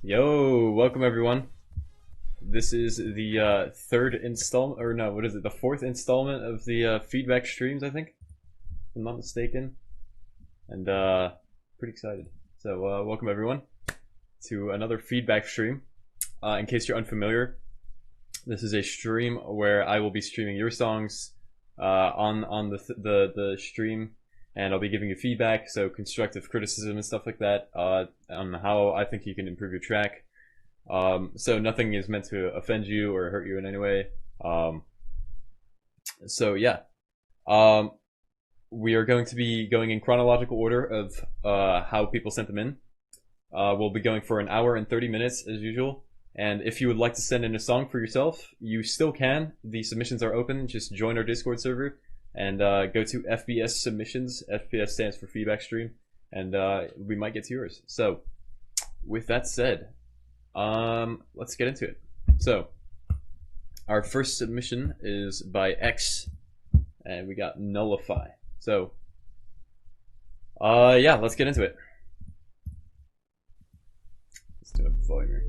Yo, welcome everyone. This is the third installment, or no, what is it? The fourth installment of the feedback streams, I think, if I'm not mistaken. And pretty excited. So welcome everyone to another feedback stream. In case you're unfamiliar, this is a stream where I will be streaming your songs on the stream, and I'll be giving you feedback, so constructive criticism and stuff like that, on how I think you can improve your track. So nothing is meant to offend you or hurt you in any way. So yeah, we are going to be going in chronological order of how people sent them in. We'll be going for an hour and 30 minutes as usual. And if you would like to send in a song for yourself, you still can. The submissions are open. Just join our Discord server and go to FBS submissions. FBS stands for feedback stream, and we might get to yours. So with that said, let's get into it. So our first submission is by X, and we got Nullify. So yeah, let's get into it. Let's do a volume here.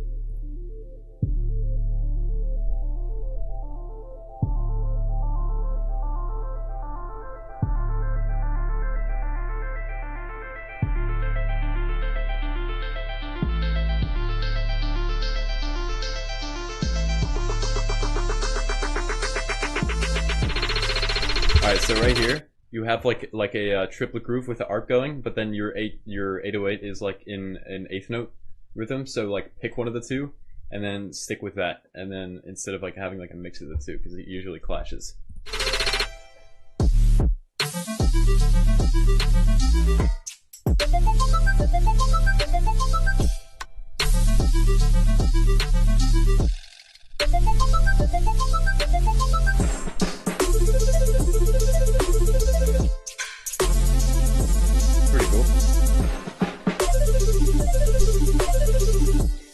Alright, so right here you have like a triplet groove with the arc going, but then your 808 is like in an eighth note rhythm. So like pick one of the two and then stick with that, and then instead of like having like a mix of the two, because it usually clashes.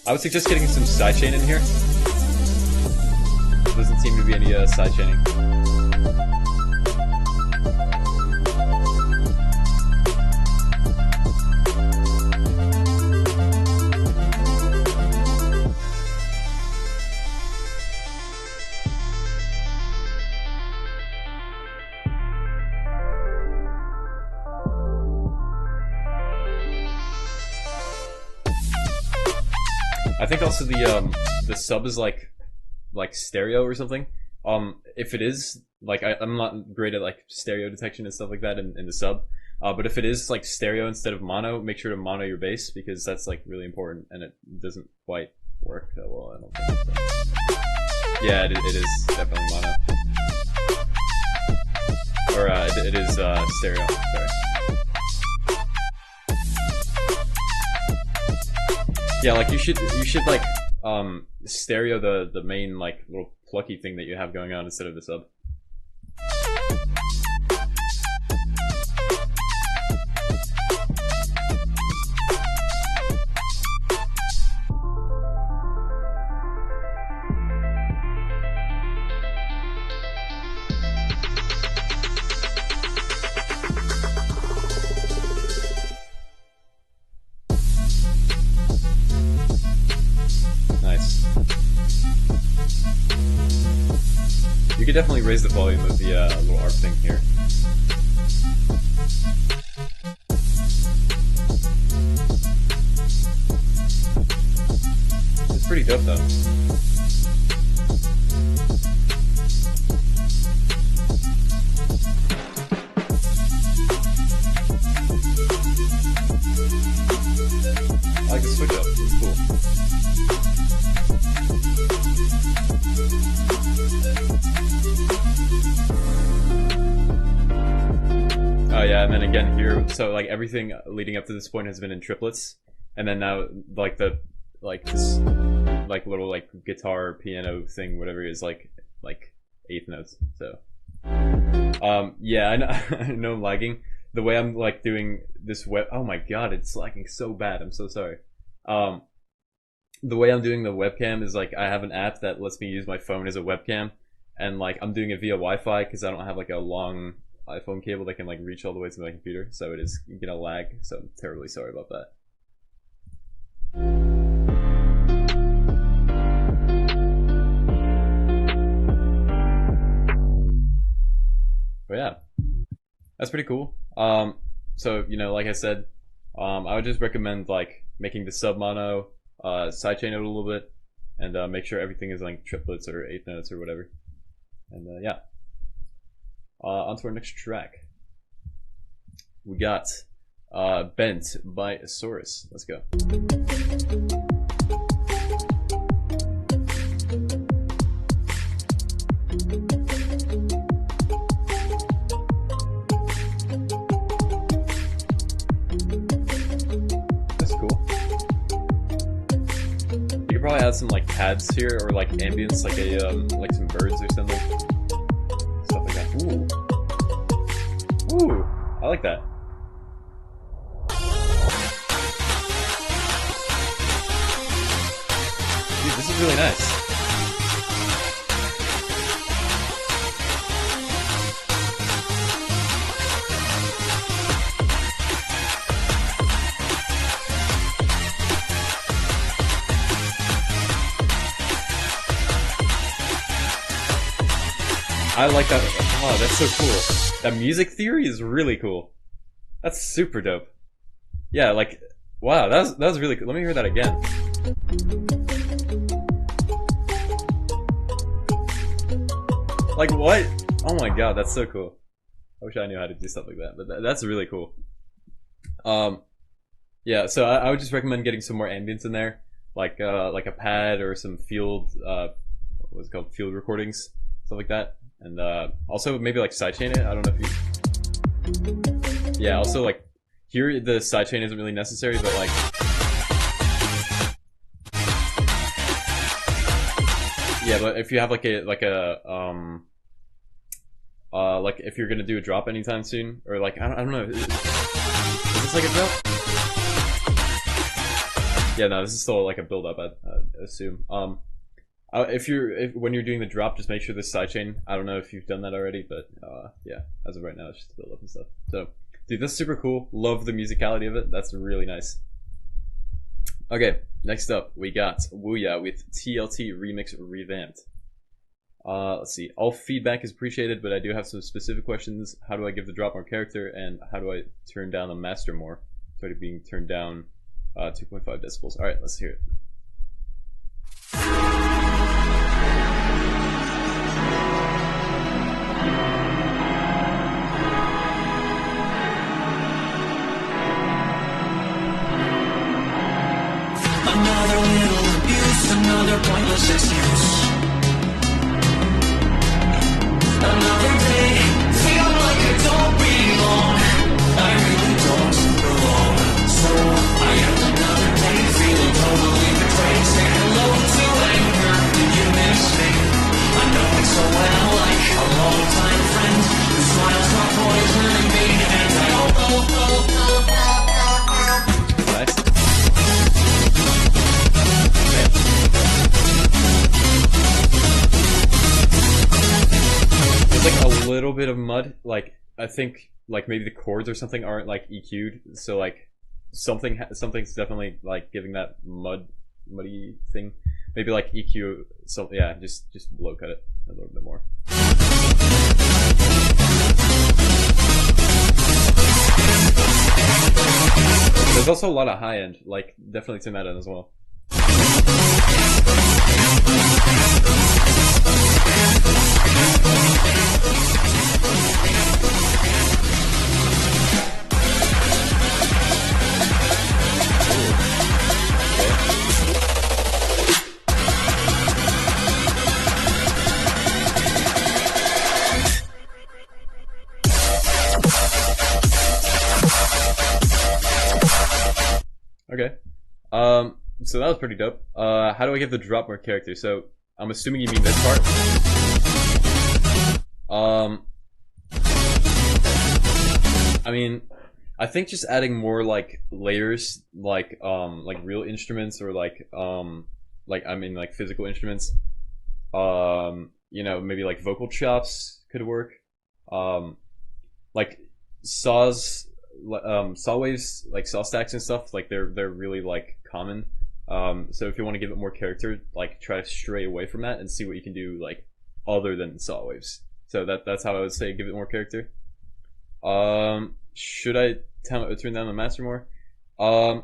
I would suggest getting some sidechain in here. Doesn't seem to be any sidechaining. I think also the sub is like stereo or something. If it is, like I'm not great at like stereo detection and stuff like that in the sub. But if it is like stereo instead of mono, make sure to mono your bass, because that's like really important, and it doesn't quite work that well, I don't think. So. Yeah, it is definitely mono. Or it is stereo. Sorry. Yeah, like you should like stereo the main like little plucky thing that you have going on instead of the sub. You could definitely raise the volume of the little arc thing here. It's pretty dope though. I like the switch up, it's cool. Oh yeah, and then again here, so like everything leading up to this point has been in triplets, and then now like this like little like guitar piano thing, whatever it is, like eighth notes. So yeah, I know, I know I'm lagging. The way I'm like doing this oh my god, it's lagging so bad. I'm so sorry. The way I'm doing the webcam is like I have an app that lets me use my phone as a webcam, and like I'm doing it via Wi-Fi because I don't have like a long iPhone cable that can like reach all the way to my computer, so it is gonna lag. So I'm terribly sorry about that. But yeah, that's pretty cool. So you know, like I said, I would just recommend like making the sub mono, sidechain it a little bit, and make sure everything is like triplets or eighth notes or whatever. And yeah, on to our next track. We got Bent by Saurus. Let's go. Probably add some like pads here or like ambience, like a like some birds or something, stuff like that. Ooh, I like that. Dude, this is really nice. I like that. Oh, that's so cool. That music theory is really cool. That's super dope. Yeah, like, wow, that was really cool. Let me hear that again. Like, what? Oh my god, that's so cool. I wish I knew how to do stuff like that, but that's really cool. Yeah, so I would just recommend getting some more ambience in there, like a pad or some field, what was it called, field recordings, stuff like that. And also maybe like sidechain it. I don't know if you. Yeah. Also like here the sidechain isn't really necessary, but like. Yeah, but if you have like if you're gonna do a drop anytime soon, or like I don't know, is this like a drop? Yeah, no, this is still like a build up. I assume. When you're doing the drop, just make sure this sidechain. I don't know if you've done that already, but yeah, as of right now, it's just build up and stuff. So, dude, that's super cool. Love the musicality of it. That's really nice. Okay, next up we got Wuya with TLT Remix Revamped. Let's see. All feedback is appreciated, but I do have some specific questions. How do I give the drop more character, and how do I turn down the master more? Started being turned down 2.5 decibels. All right, let's hear it. Another little abuse, another pointless excuse. Another day, feel like I don't belong. I really don't belong. So I have another day, feeling totally betrayed. Say hello to anger, did you miss me? I know it so well, like a long-time friend who smiles my poison and me, and I Nice. Like a little bit of mud, like I think like maybe the chords or something aren't like EQ'd, so like something's definitely like giving that muddy thing. Maybe like EQ, so yeah, just low cut it a little bit more. There's also a lot of high end, like definitely turn that in as well. Okay. So that was pretty dope. How do I give the drop more character? So I'm assuming you mean this part. I mean, I think just adding more like layers, like real instruments or like physical instruments. You know, maybe like vocal chops could work. Like saws, saw waves, like saw stacks and stuff, like they're really like common. So if you want to give it more character, like try to stray away from that and see what you can do like other than saw waves. So that's how I would say give it more character. Should I turn down the master more? I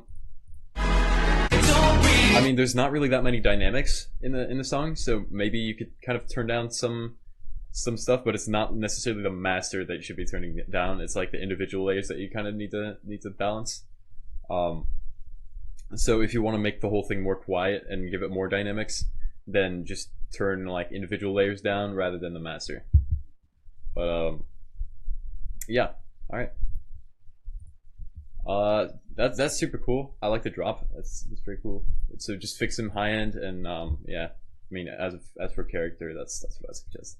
mean, there's not really that many dynamics in the song, so maybe you could kind of turn down some stuff, but it's not necessarily the master that you should be turning down. It's like the individual layers that you kind of need to balance. So if you want to make the whole thing more quiet and give it more dynamics, then just turn like individual layers down rather than the master. But yeah, all right. That's super cool. I like the drop. That's pretty cool. So just fix him high end and yeah. I mean, as for character, that's what I suggest.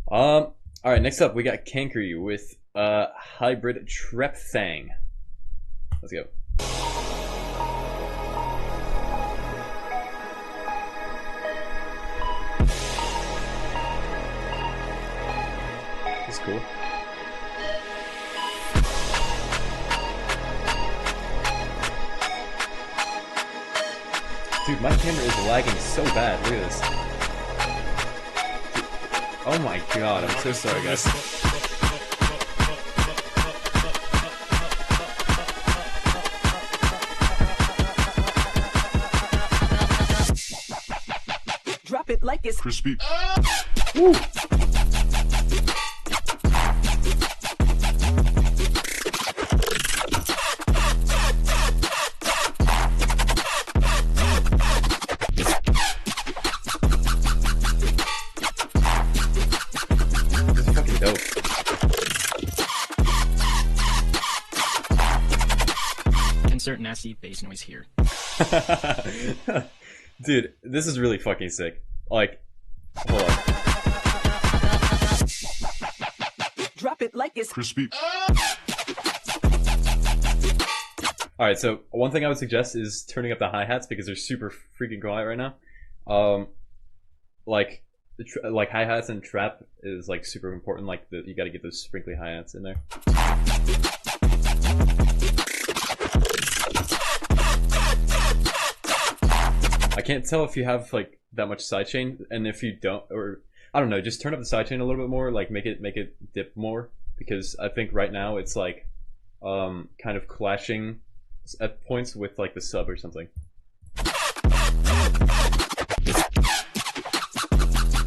All right. Next up, we got Canker with hybrid trap thang. Let's go. That's cool. Dude, my camera is lagging so bad. Look at this. Dude, oh my god, I'm so sorry, guys. Drop it like it's crispy. Woo! insert nasty bass noise here. Dude, this is really fucking sick. Like, hold on. Drop it like it's crispy. Alright, so one thing I would suggest is turning up the hi-hats because they're super freaking quiet right now. Like hi-hats and trap is like super important. Like you gotta get those sprinkly hi-hats in there. I can't tell if you have like that much sidechain, and if you don't, or I don't know, just turn up the sidechain a little bit more, like make it dip more, because I think right now it's like kind of clashing at points with like the sub or something.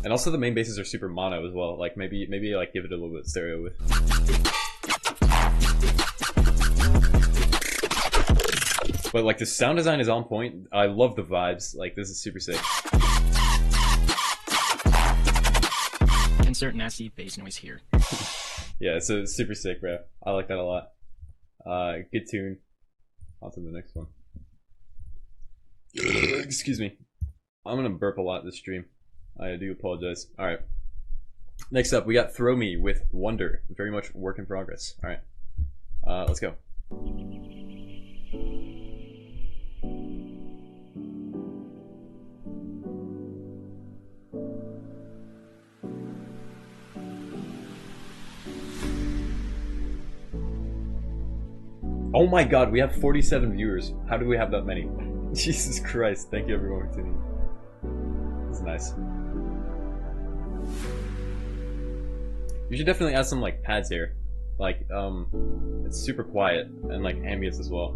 And also the main basses are super mono as well. Like maybe like give it a little bit of stereo with. But like the sound design is on point. I love the vibes. Like this is super sick. insert nasty bass noise here. Yeah, so it's super sick, bro. I like that a lot. Good tune. On to the next one. Excuse me. I'm gonna burp a lot this stream. I do apologize. Alright. Next up, we got Throw Me with Wonder. Very much work in progress. Alright. Let's go. Oh my god, we have 47 viewers. How do we have that many? Jesus Christ, thank you everyone for tuning in. This is nice. You should definitely add some like pads here. Like, it's super quiet and like ambience as well.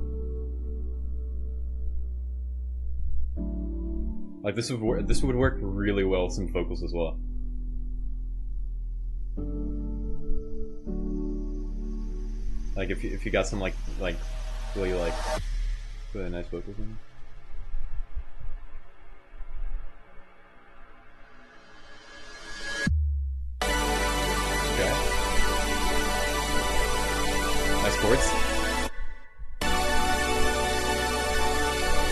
Like this would work really well with some vocals as well. Like if you got some like really nice vocals in there. Okay. Nice chords.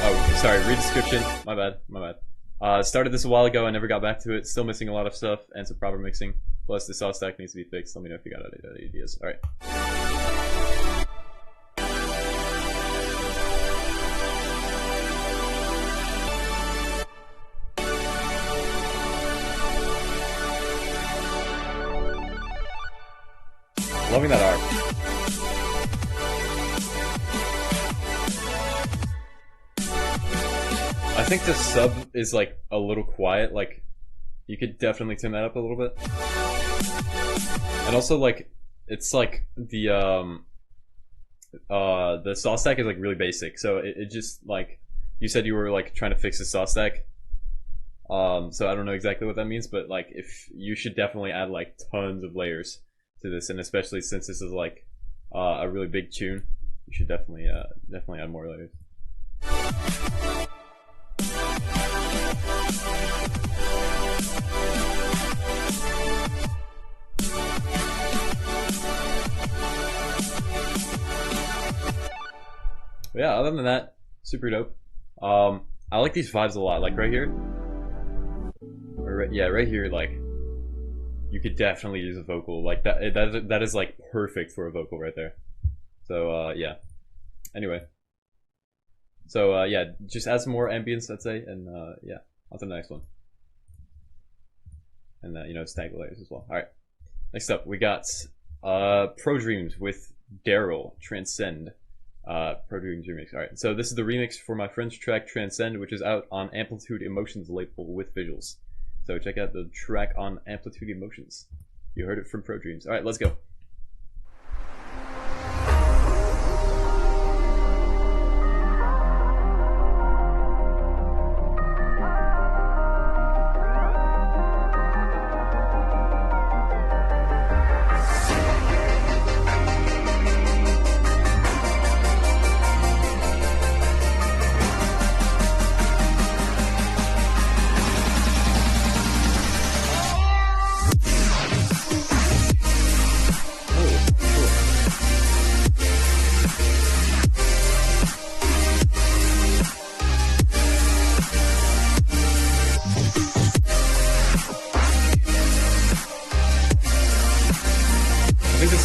Oh, sorry, read description. My bad. Started this a while ago, I never got back to it. Still missing a lot of stuff and some proper mixing. Plus the saw stack needs to be fixed. Let me know if you got other ideas. Alright. Loving that art. I think the sub is like a little quiet, like you could definitely turn that up a little bit. And also, like, it's like the saw stack is like really basic, so it just like, you said you were like trying to fix the saw stack. So I don't know exactly what that means, but like, if you should definitely add like tons of layers to this, and especially since this is like a really big tune, you should definitely add more layers. But yeah, other than that, super dope. I like these vibes a lot. Like right here, right here, like you could definitely use a vocal like that. That is like perfect for a vocal right there. So yeah. Anyway, so yeah, just add some more ambience, I'd say, and yeah, on to the next one. And you know, stack layers as well. All right, next up we got Pro Dreams with Daryl, Transcend. Pro Dreams remix. All right, so this is the remix for my friend's track Transcend, which is out on Amplitude Emotions label with visuals. So check out the track on Amplitude Emotions. You heard it from Pro Dreams. All right, let's go.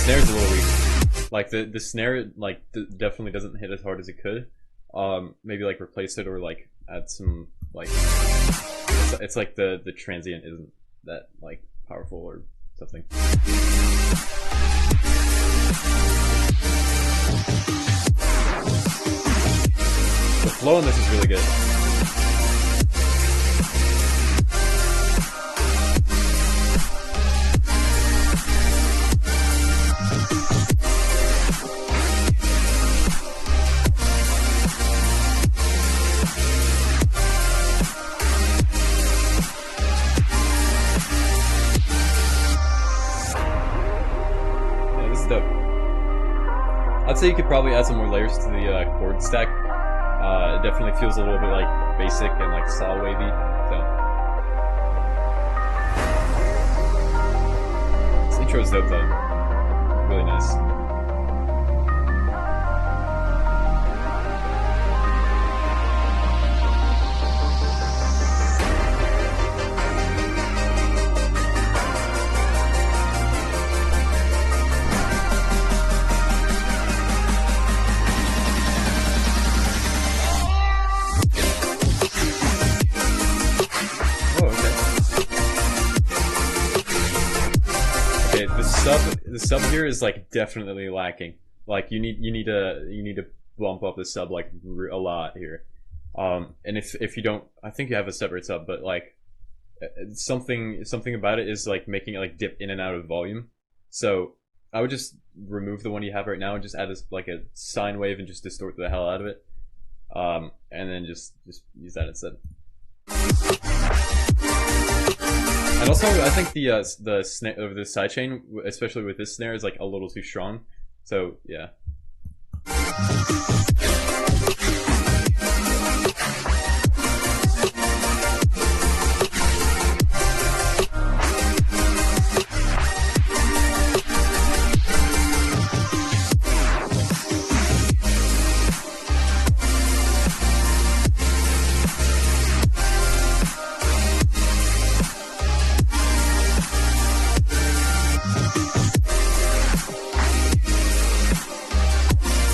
Snare's a little weak. Like the snare like definitely doesn't hit as hard as it could. Maybe like replace it or like add some like it's like the transient isn't that like powerful or something. The flow on this is really good. I'd say you could probably add some more layers to the chord stack. It definitely feels a little bit like basic and like saw wavy. So this intro is dope though, really nice. The sub here is like definitely lacking. Like you need to bump up the sub like a lot here. And if you don't, I think you have a separate sub, but like something about it is like making it like dip in and out of volume. So I would just remove the one you have right now and just add this like a sine wave and just distort the hell out of it. And then just use that instead. And also, I think the snare of the sidechain, especially with this snare, is like a little too strong. So yeah.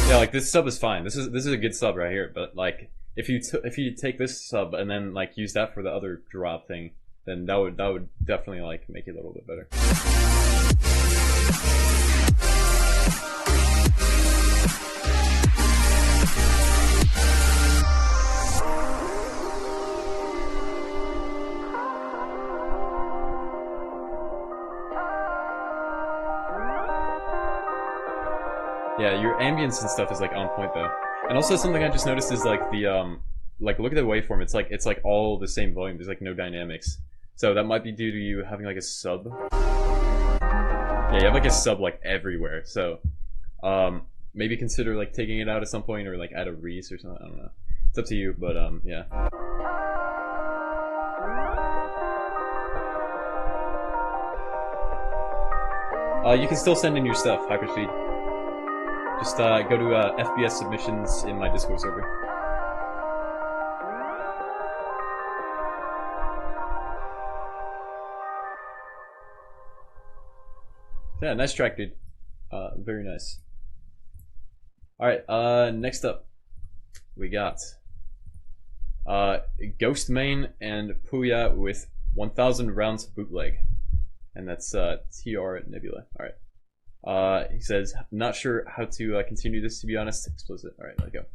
Yeah, like this sub is fine. This is a good sub right here. But like, if you take this sub and then like use that for the other drop thing, then that would definitely like make it a little bit better. Yeah, your ambience and stuff is like on point though. And also something I just noticed is like the like look at the waveform. It's like all the same volume. There's like no dynamics. So that might be due to you having like a sub. Yeah, you have like a sub like everywhere. So maybe consider like taking it out at some point or like add a res or something. I don't know. It's up to you, but yeah. You can still send in your stuff, Hyperspeed. Just go to FBS submissions in my Discord server. Yeah, nice track, dude. Very nice. Alright, next up, we got Ghost Main and Wuya with 1000 rounds bootleg. And that's TR Nebula. Alright. He says, not sure how to continue this, to be honest. Explicit. Alright, let go.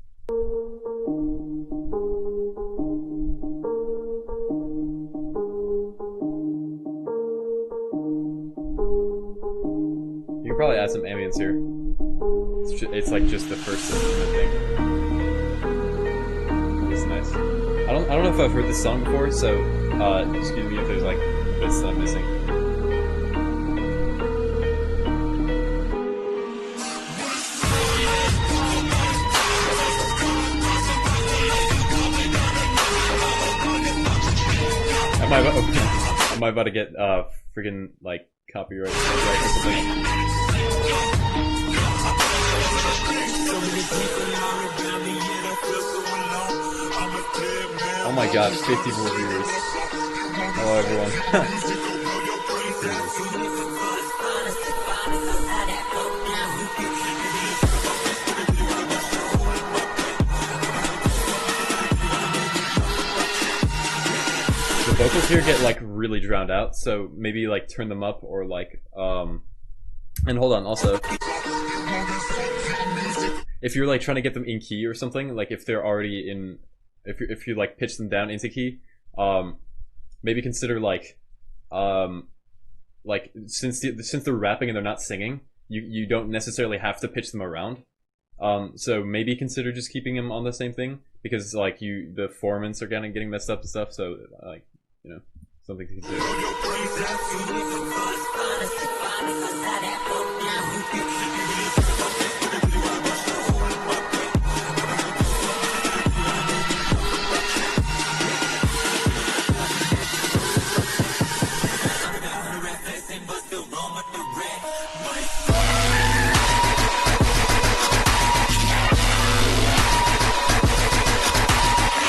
You can probably add some ambience here. It's like just the first instrument thing. It's nice. I don't know if I've heard this song before, so excuse me if there's like bits that I'm missing. Am I about to get freaking like copyright strike or something? Oh my god, 50 more viewers. Hello everyone. The vocals here get like really drowned out, so maybe like turn them up or like and hold on, also if you're like trying to get them in key or something, like if they're already in, if you like pitch them down into key, maybe consider like since they're rapping and they're not singing, you don't necessarily have to pitch them around. So maybe consider just keeping them on the same thing, because like the formants are kind of getting messed up and stuff. So like, you know, something to consider.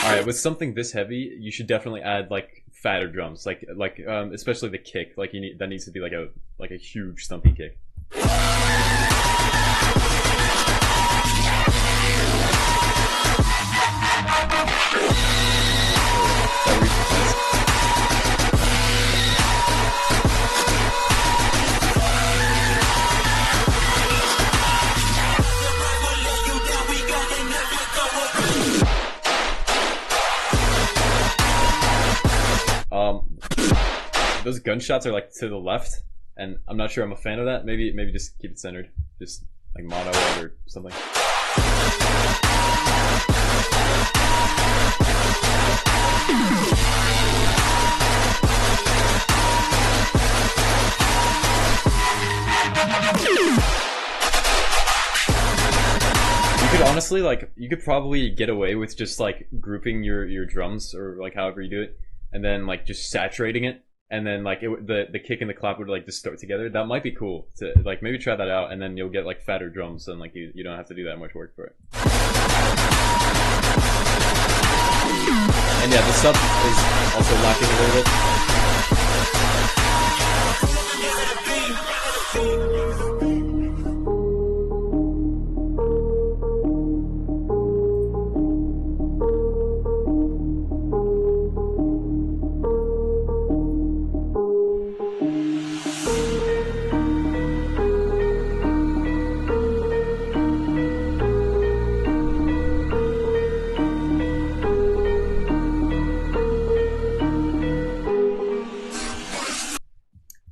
Alright, with something this heavy, you should definitely add like fatter drums, like especially the kick. Like that needs to be like a huge stumpy kick. Those gunshots are like to the left, and I'm not sure I'm a fan of that. Maybe just keep it centered, just like mono it or something. You could honestly you could probably get away with just like grouping your drums or like however you do it, and then like just saturating it. And then like the kick and the clap would like distort together. That might be cool to like maybe try that out, and then you'll get like fatter drums, and like you don't have to do that much work for it. And yeah, the sub is also lacking a little bit.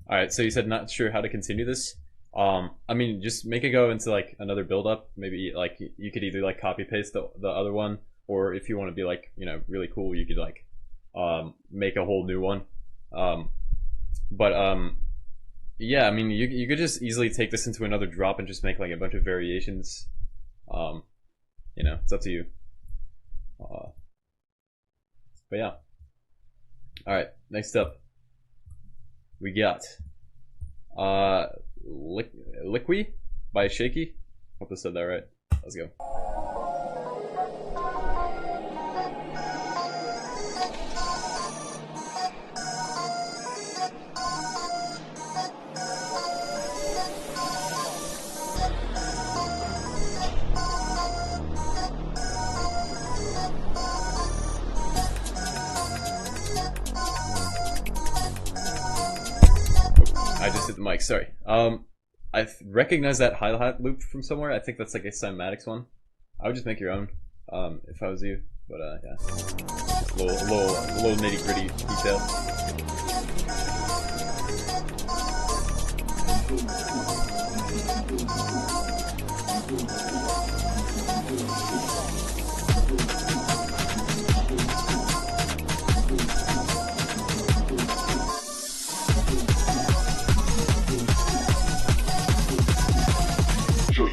Alright, so you said not sure how to continue this. I mean, just make it go into like another build up. Maybe like you could either like copy paste the other one, or if you want to be like, you know, really cool, you could like make a whole new one. But yeah, I mean, you could just easily take this into another drop and just make like a bunch of variations. You know, it's up to you. But yeah. All right, next up, we got Liqui by Shaky. Hope I said that right. Let's go. I just hit the mic, sorry. I recognize that hi-hat loop from somewhere. I think that's like a cinematics one. I would just make your own, if I was you. But yeah, just a little nitty-gritty detail.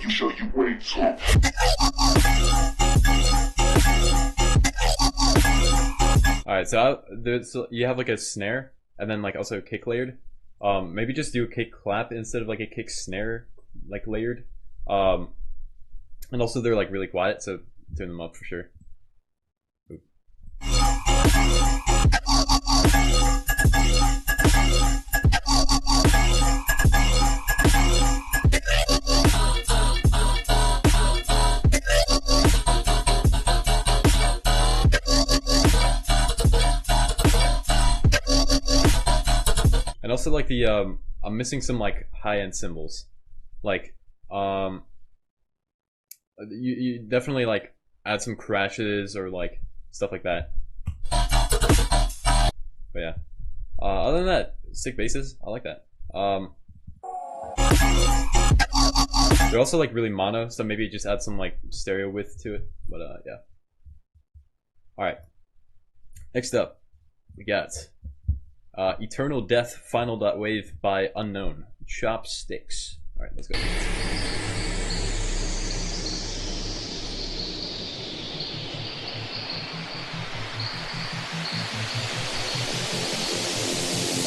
Show you wait. Alright, so you have like a snare, and then like also kick layered. Maybe just do a kick clap instead of like a kick snare, like layered. And also they're like really quiet, so turn them up for sure. Ooh. And also like the I'm missing some like high-end cymbals. Like you definitely like add some crashes or like stuff like that. But yeah. Other than that, sick basses. I like that. They're also like really mono, so maybe just add some like stereo width to it. But yeah. Alright. Next up, we got Eternal Death Final Wave by Unknown. Chopsticks. Alright, let's go.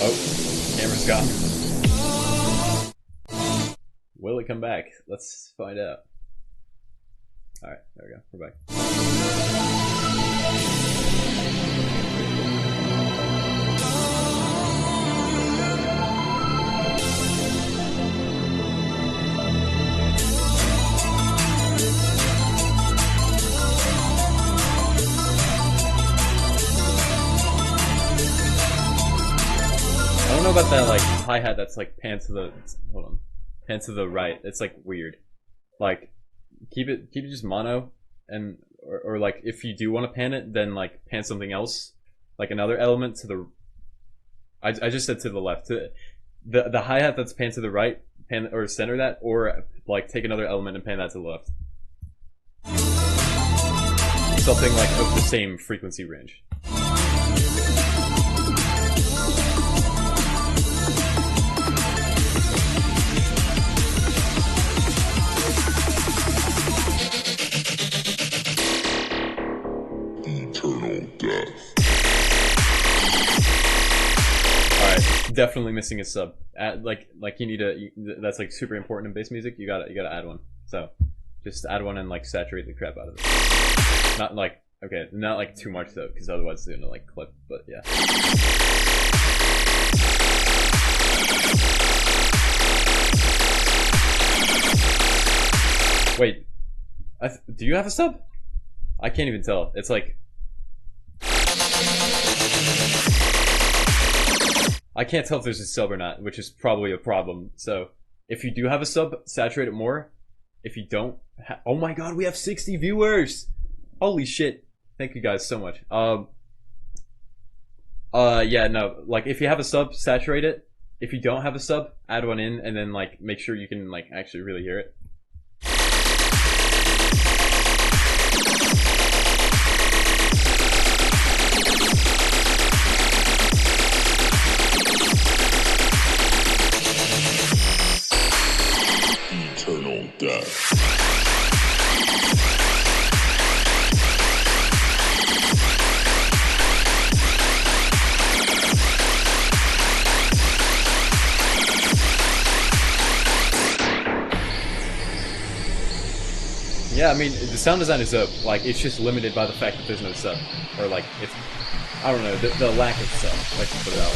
Oh, camera's gone. Will it come back? Let's find out. Alright, there we go. We're back. I don't know about that like hi-hat that's like pan to the pan to the right. It's like weird. Like keep it just mono, and or like if you do want to pan it, then like pan something else, like another element to the I just said to the left. The hi-hat that's pan to the right, pan or center that, or like take another element and pan that to the left. Something like of the same frequency range. Definitely missing a sub. Like you need that's like super important in bass music. You gotta add one. So just add one and like saturate the crap out of it. Not like okay, not like too much though, because otherwise it's gonna like clip. But yeah. Wait, do you have a sub? I can't even tell. It's like. I can't tell if there's a sub or not, which is probably a problem. So if you do have a sub, saturate it more. If you don't, oh my god, we have 60 viewers! Holy shit! Thank you guys so much. Yeah, no, like if you have a sub, saturate it. if you don't have a sub, add one in, and then like make sure you can like actually really hear it. Eternal death. Yeah, I mean, the sound design is up. Like, it's just limited by the fact that there's no sub. Or, like, it's... I don't know, the lack of sub. Like, to put it out.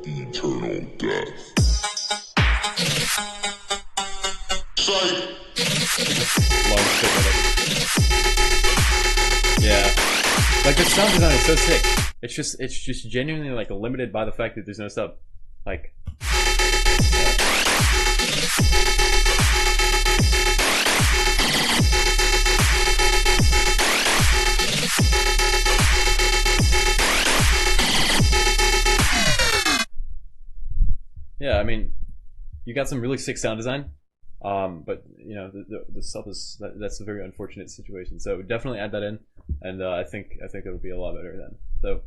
Eternal death. Psych. Long shit of it. Yeah. Like, the sound design is so sick. It's just genuinely, like, limited by the fact that there's no sub. Like... Yeah, I mean, you got some really sick sound design, but you know the sub is that's a very unfortunate situation. So definitely add that in, and I think it'll be a lot better then. So,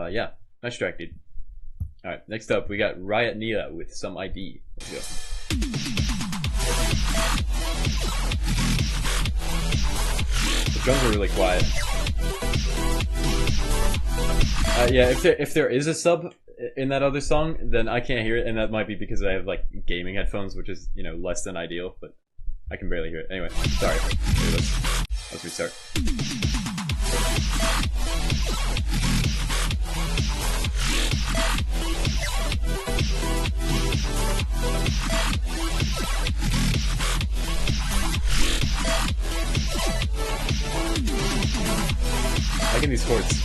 yeah, nice track, dude. All right, next up we got Riot Nia with Some ID. Let's go. The drums are really quiet. Yeah, if there is a sub in that other song, then I can't hear it, and that might be because I have like gaming headphones, which is, you know, less than ideal, but I can barely hear it. Anyway, sorry. Okay, let's restart. Liking these chords.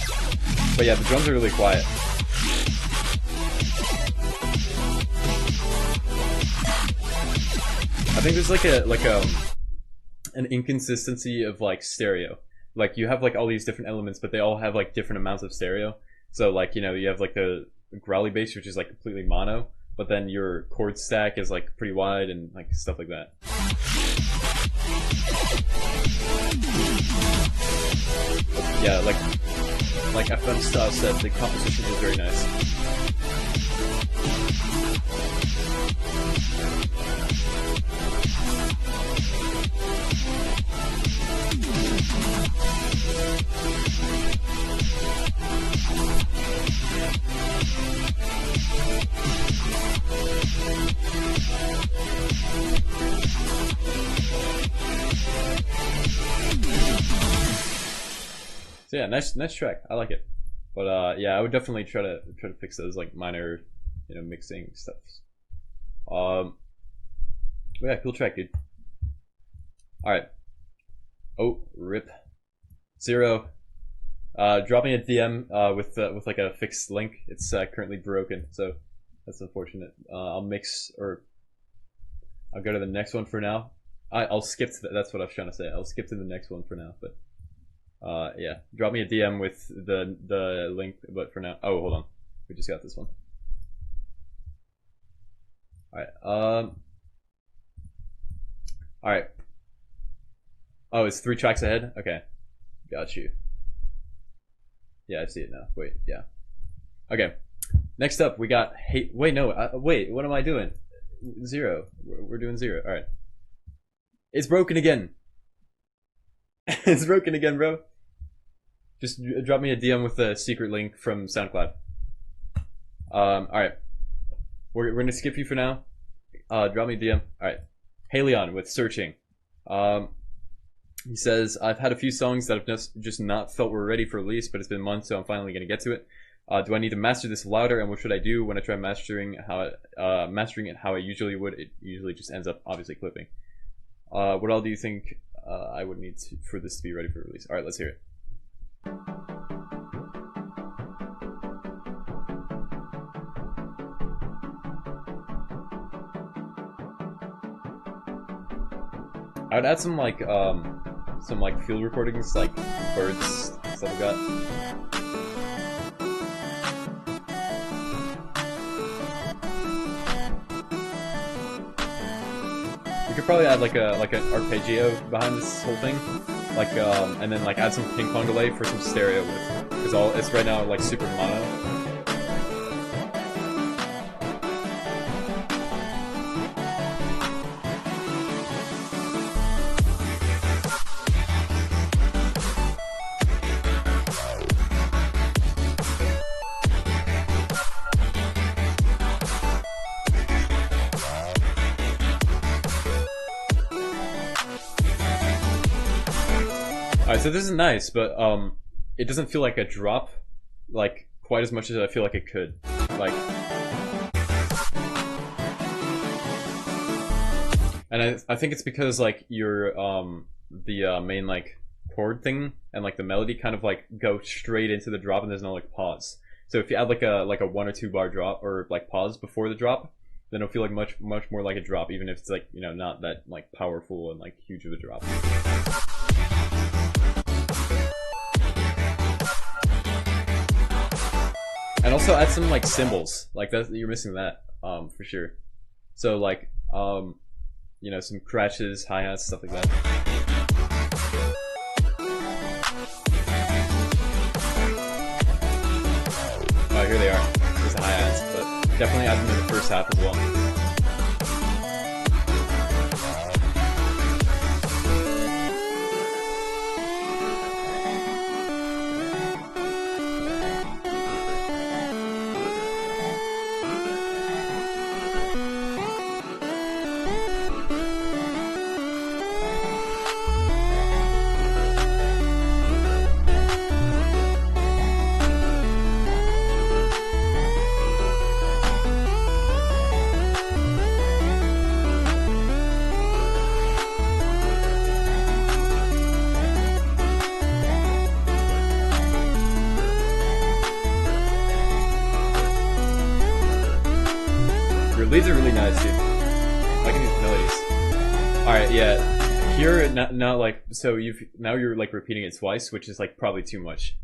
But yeah, the drums are really quiet. I think there's like an inconsistency of like stereo. Like you have like all these different elements, but they all have like different amounts of stereo. So like, you know, you have like the growly bass, which is like completely mono, but then your chord stack is like pretty wide and like stuff like that. But yeah, like FM Style said, the composition is very nice. So yeah, nice track. I like it. But yeah, I would definitely try to fix those like minor, you know, mixing stuff. But yeah, cool track, dude. All right. Oh, rip. Zero. Drop me a DM with like a fixed link. It's currently broken, so that's unfortunate. I'll mix, or I'll go to the next one for now. I'll skip to that's what I was trying to say. I'll skip to the next one for now, but yeah, drop me a DM with the link. But for now, oh, hold on, we just got this one. All right. All right. Oh, it's 3 tracks ahead. Okay, got you. Yeah, I see it now. Wait, yeah. Okay. Next up, we got hate. Wait, no. Wait, what am I doing? 0. We're doing 0. All right. It's broken again. It's broken again, bro. Just drop me a DM with a secret link from SoundCloud. All right. We're gonna skip you for now. drop me a DM. Alright. Hey Leon with searching. He says, I've had a few songs that have just not felt were ready for release, but it's been months, so I'm finally going to get to it. Do I need to master this louder, and what should I do when I try mastering it how I usually would? It usually just ends up obviously clipping. What all do you think I would need for this to be ready for release? Alright, let's hear it. I would add some like field recordings, like birds, stuff like that. You could probably add like an arpeggio behind this whole thing, like and then like add some ping pong delay for some stereo with, because it's right now like super mono. Alright, so this is nice, but it doesn't feel like a drop, like quite as much as I feel like it could. Like, and I think it's because like your the main like chord thing and like the melody kind of like go straight into the drop, and there's no like pause. So if you add like a 1 or 2 bar drop or like pause before the drop, then it'll feel like much more like a drop, even if it's like, you know, not that like powerful and like huge of a drop. And also add some like cymbals, like that. You're missing that for sure. So like you know, some crashes, hi-hats, stuff like that. Oh, here they are. There's the hi-hats, but definitely add them in the first half as well. Leads are really nice, dude. I can use melodies. Alright, yeah. Here, now like, so now you're like repeating it twice, which is like probably too much.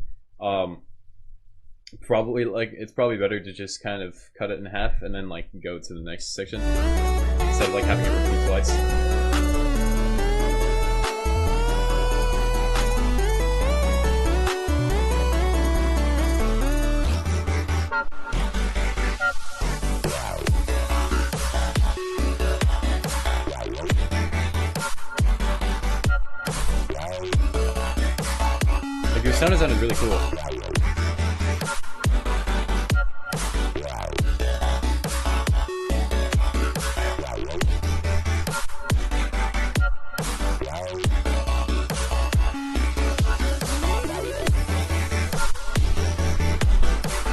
Probably like, it's probably better to just kind of cut it in half and then like go to the next section instead of like having it repeat twice. Your sound sounded really cool.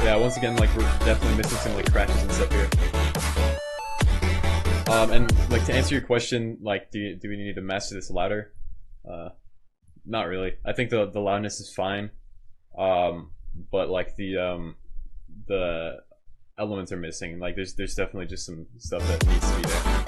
Yeah, once again, like we're definitely missing some like crashes and stuff here. And like to answer your question, like do we need to master this louder? Not really. I think the loudness is fine, but like the elements are missing. Like there's definitely just some stuff that needs to be there.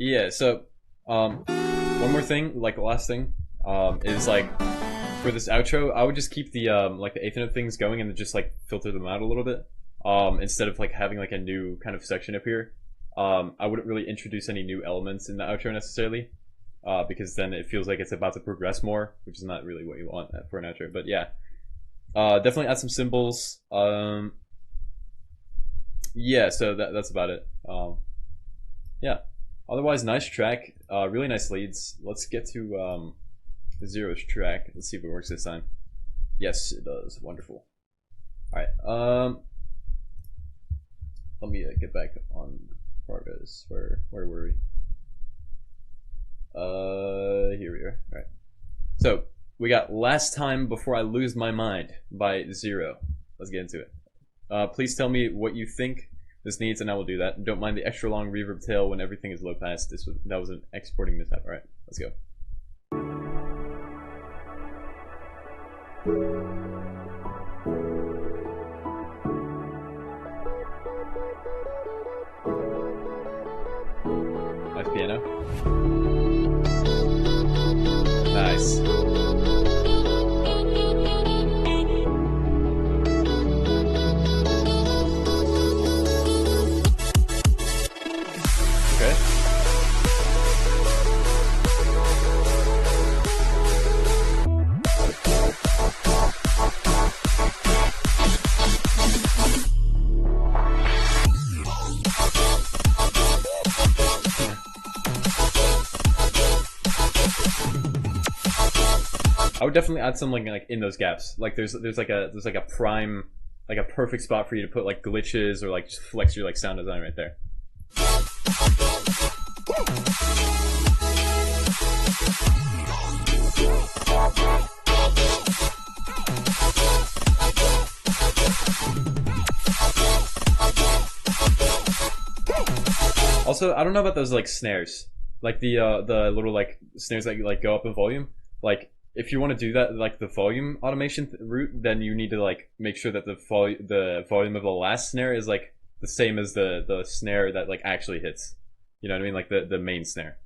Yeah, so one more thing, like the last thing, is like for this outro, I would just keep the like the eighth note things going and then just like filter them out a little bit. Instead of like having like a new kind of section up here. I wouldn't really introduce any new elements in the outro necessarily. Because then it feels like it's about to progress more, which is not really what you want for an outro. But yeah, definitely add some symbols. Yeah, so that's about it. Yeah, otherwise nice track, really nice leads. Let's get to Zero's track. Let's see if it works this time. Yes, it does. Wonderful. All right. Let me get back on progress. Where were we? Here we are. All right. So we got "Last Time Before I Lose My Mind" by Zero. Let's get into it. Please tell me what you think this needs, and I will do that. Don't mind the extra long reverb tail when everything is low pass. That was an exporting mishap. All right, let's go. Nice piano. Nice. Okay. I would definitely add something like in those gaps. Like there's like a prime, like a perfect spot for you to put like glitches or like just flex your like sound design right there. Also, I don't know about those like snares, like the little like snares that like go up in volume. Like if you want to do that, like the volume automation route, then you need to like make sure that the volume of the last snare is like the same as the snare that like actually hits. You know what I mean? Like the main snare.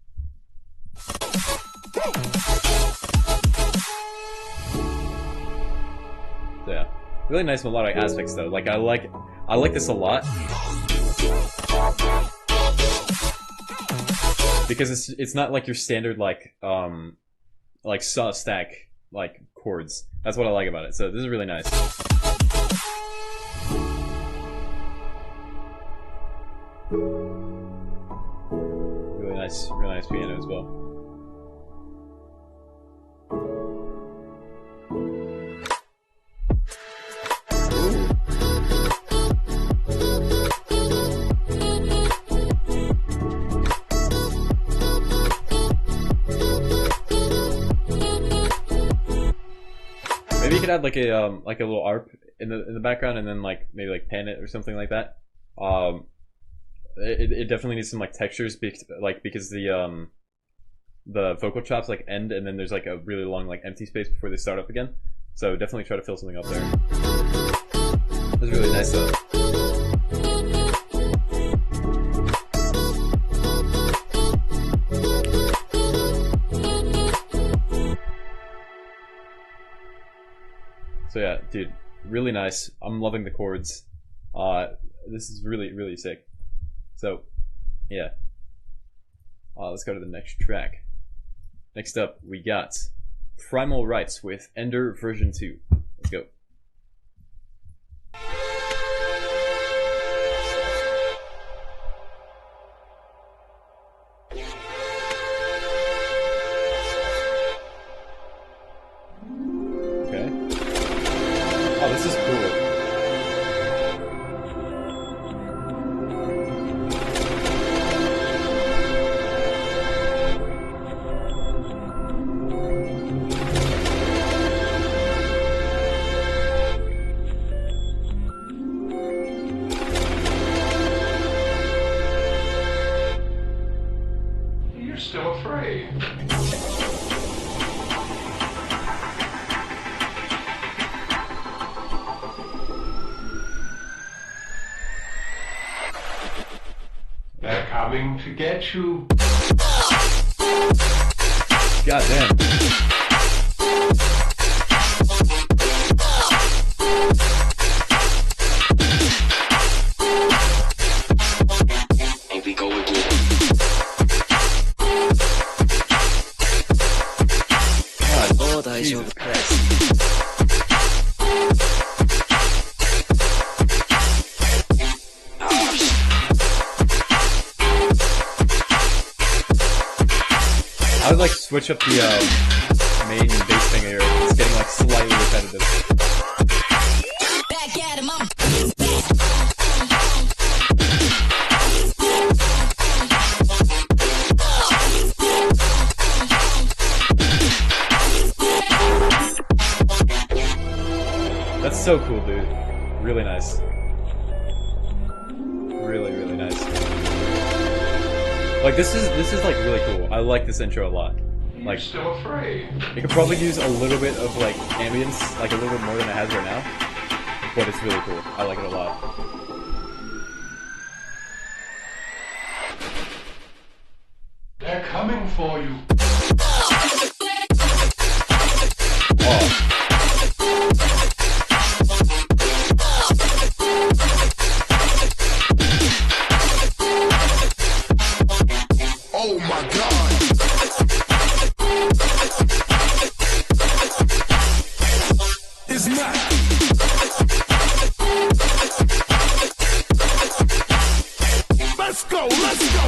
So yeah, really nice melodic aspects though. Like I like this a lot because it's not like your standard like saw stack like chords. That's what I like about it. So this is really nice. Really nice piano as well. Maybe you could add like a little ARP in the background and then like maybe like pan it or something like that. It definitely needs some like textures because the vocal chops like end and then there's like a really long like empty space before they start up again. So definitely try to fill something up there. It's really nice though. So yeah, dude, really nice. I'm loving the chords. This is really sick. So, yeah. Let's go to the next track. Next up, we got Primal Rights with Ender version 2. Let's go. Okay. Oh, this is cool. You're still afraid. They're coming to get you. Goddamn. Here we go again. God, Jesus Christ. I would like switch up the main bass thing here. It's getting like slightly repetitive. Back at him, I'm That's so cool, dude. Really nice. Really, really nice. Like this is like really cool. I like this intro a lot. Like, Still afraid. it could probably use a little bit of like ambience, like a little bit more than it has right now. But it's really cool. I like it a lot. They're coming for you. Oh. Oh my god. It's not. Let's go, let's go.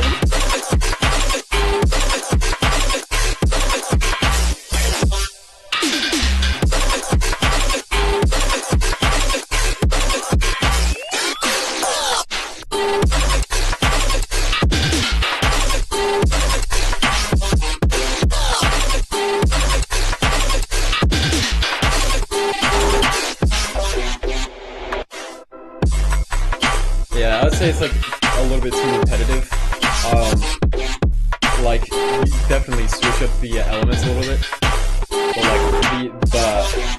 Yeah, I would say it's like a little bit too repetitive. Like you definitely switch up the elements a little bit, but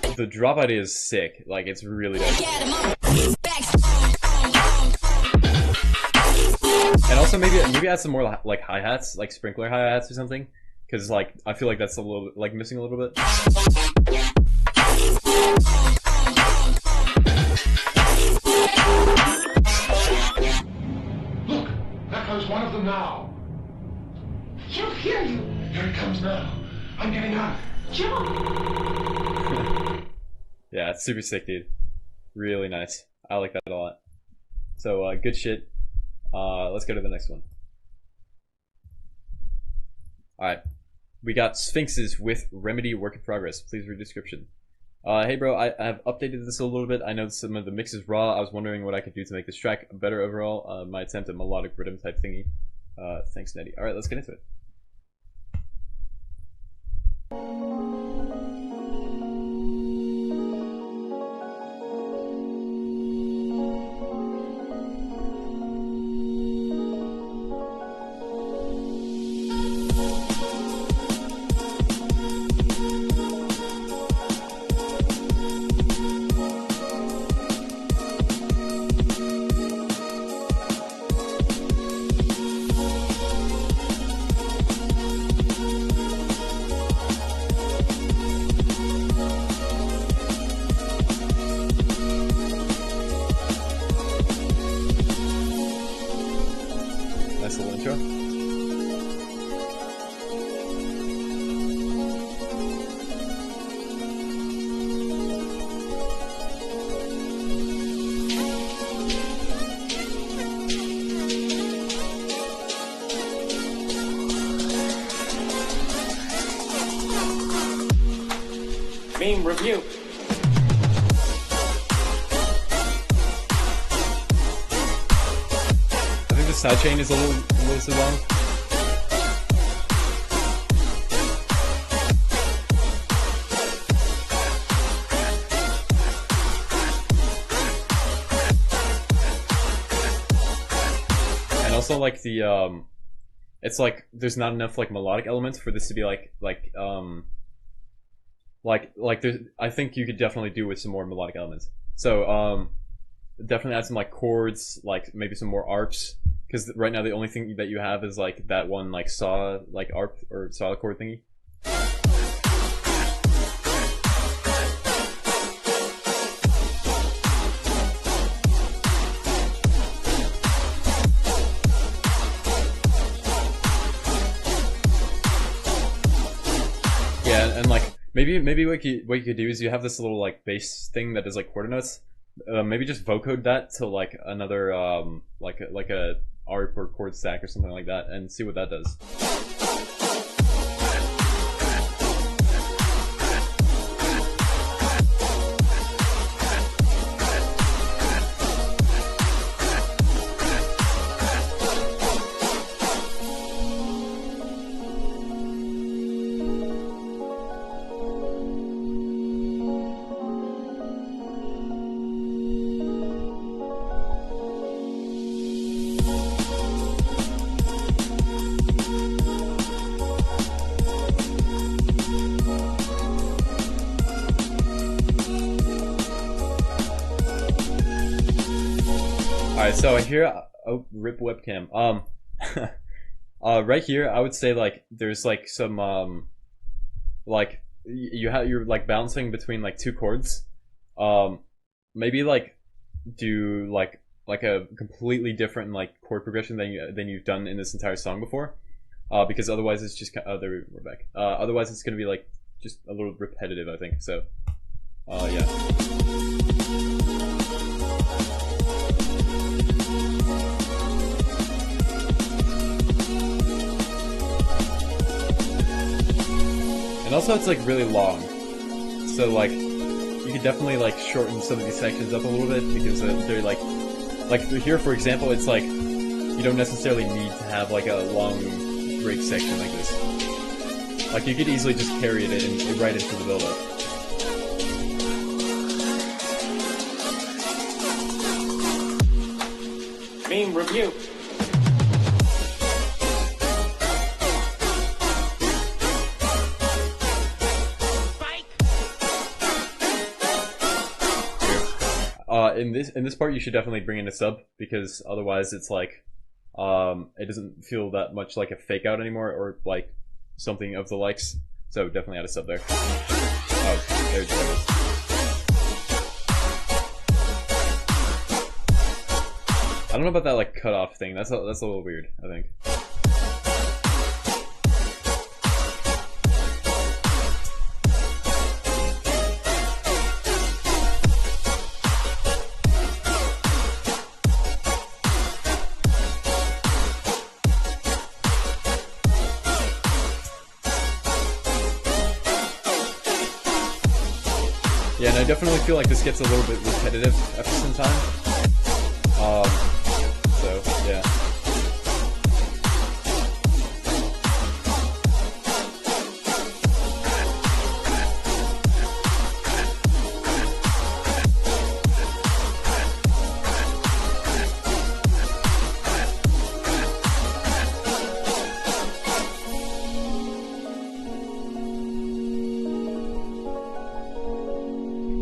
like the drop idea is sick. Like it's really dope. And also maybe add some more like hi-hats, like sprinkler hi-hats or something, because like I feel like that's a little like missing a little bit. Look, there comes one of them now. He'll hear you. Here it comes now. I'm getting out. Jump. Yeah, it's super sick, dude. Really nice. I like that a lot. So good shit. Let's go to the next one. Alright. We got Sphinxes with Remedy work in progress. Please read description. Hey bro, I have updated this a little bit. I know some of the mix is raw. I was wondering what I could do to make this track better overall. My attempt at melodic rhythm type thingy. Thanks, Nettie. Alright, let's get into it. Nice little intro. Meme review. I think the sidechain is a little too long. And also like the it's like there's not enough like melodic elements for this to be like there's, I think you could definitely do with some more melodic elements. So definitely add some like chords, like maybe some more arps, because right now the only thing that you have is like that one like saw like arp or saw chord thingy. maybe what you could do is you have this little like bass thing that is like quarter notes. Maybe just vocode that to like another like a ARP or chord stack or something like that, and see what that does. Alright, so here, oh, rip webcam. Right here, I would say like there's like some like you're like bouncing between like two chords. Maybe like do like a completely different like chord progression than you've done in this entire song before. Because otherwise it's just there we're back. Otherwise it's gonna be like just a little repetitive, I think. So, yeah. And also it's like really long, so like you could definitely like shorten some of these sections up a little bit, because they're like here for example, it's like you don't necessarily need to have like a long break section like this. Like you could easily just carry it in right into the build-up. Meme review. In this part you should definitely bring in a sub, because otherwise it's like it doesn't feel that much like a fake out anymore, or like something of the likes. So definitely add a sub there. Oh, there it goes. I don't know about that like cutoff thing. That's a little weird, I think. Yeah, and I definitely feel like this gets a little bit repetitive after some time. So, yeah.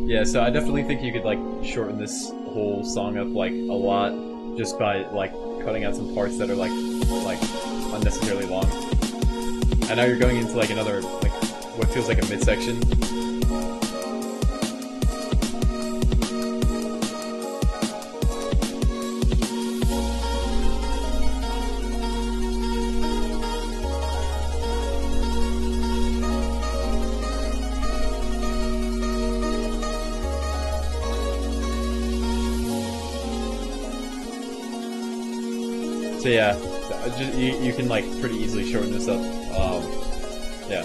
Yeah, so I definitely think you could like shorten this whole song up like a lot just by like cutting out some parts that are like unnecessarily long. And now you're going into like another like what feels like a midsection. So yeah, you can like pretty easily shorten this up. Yeah.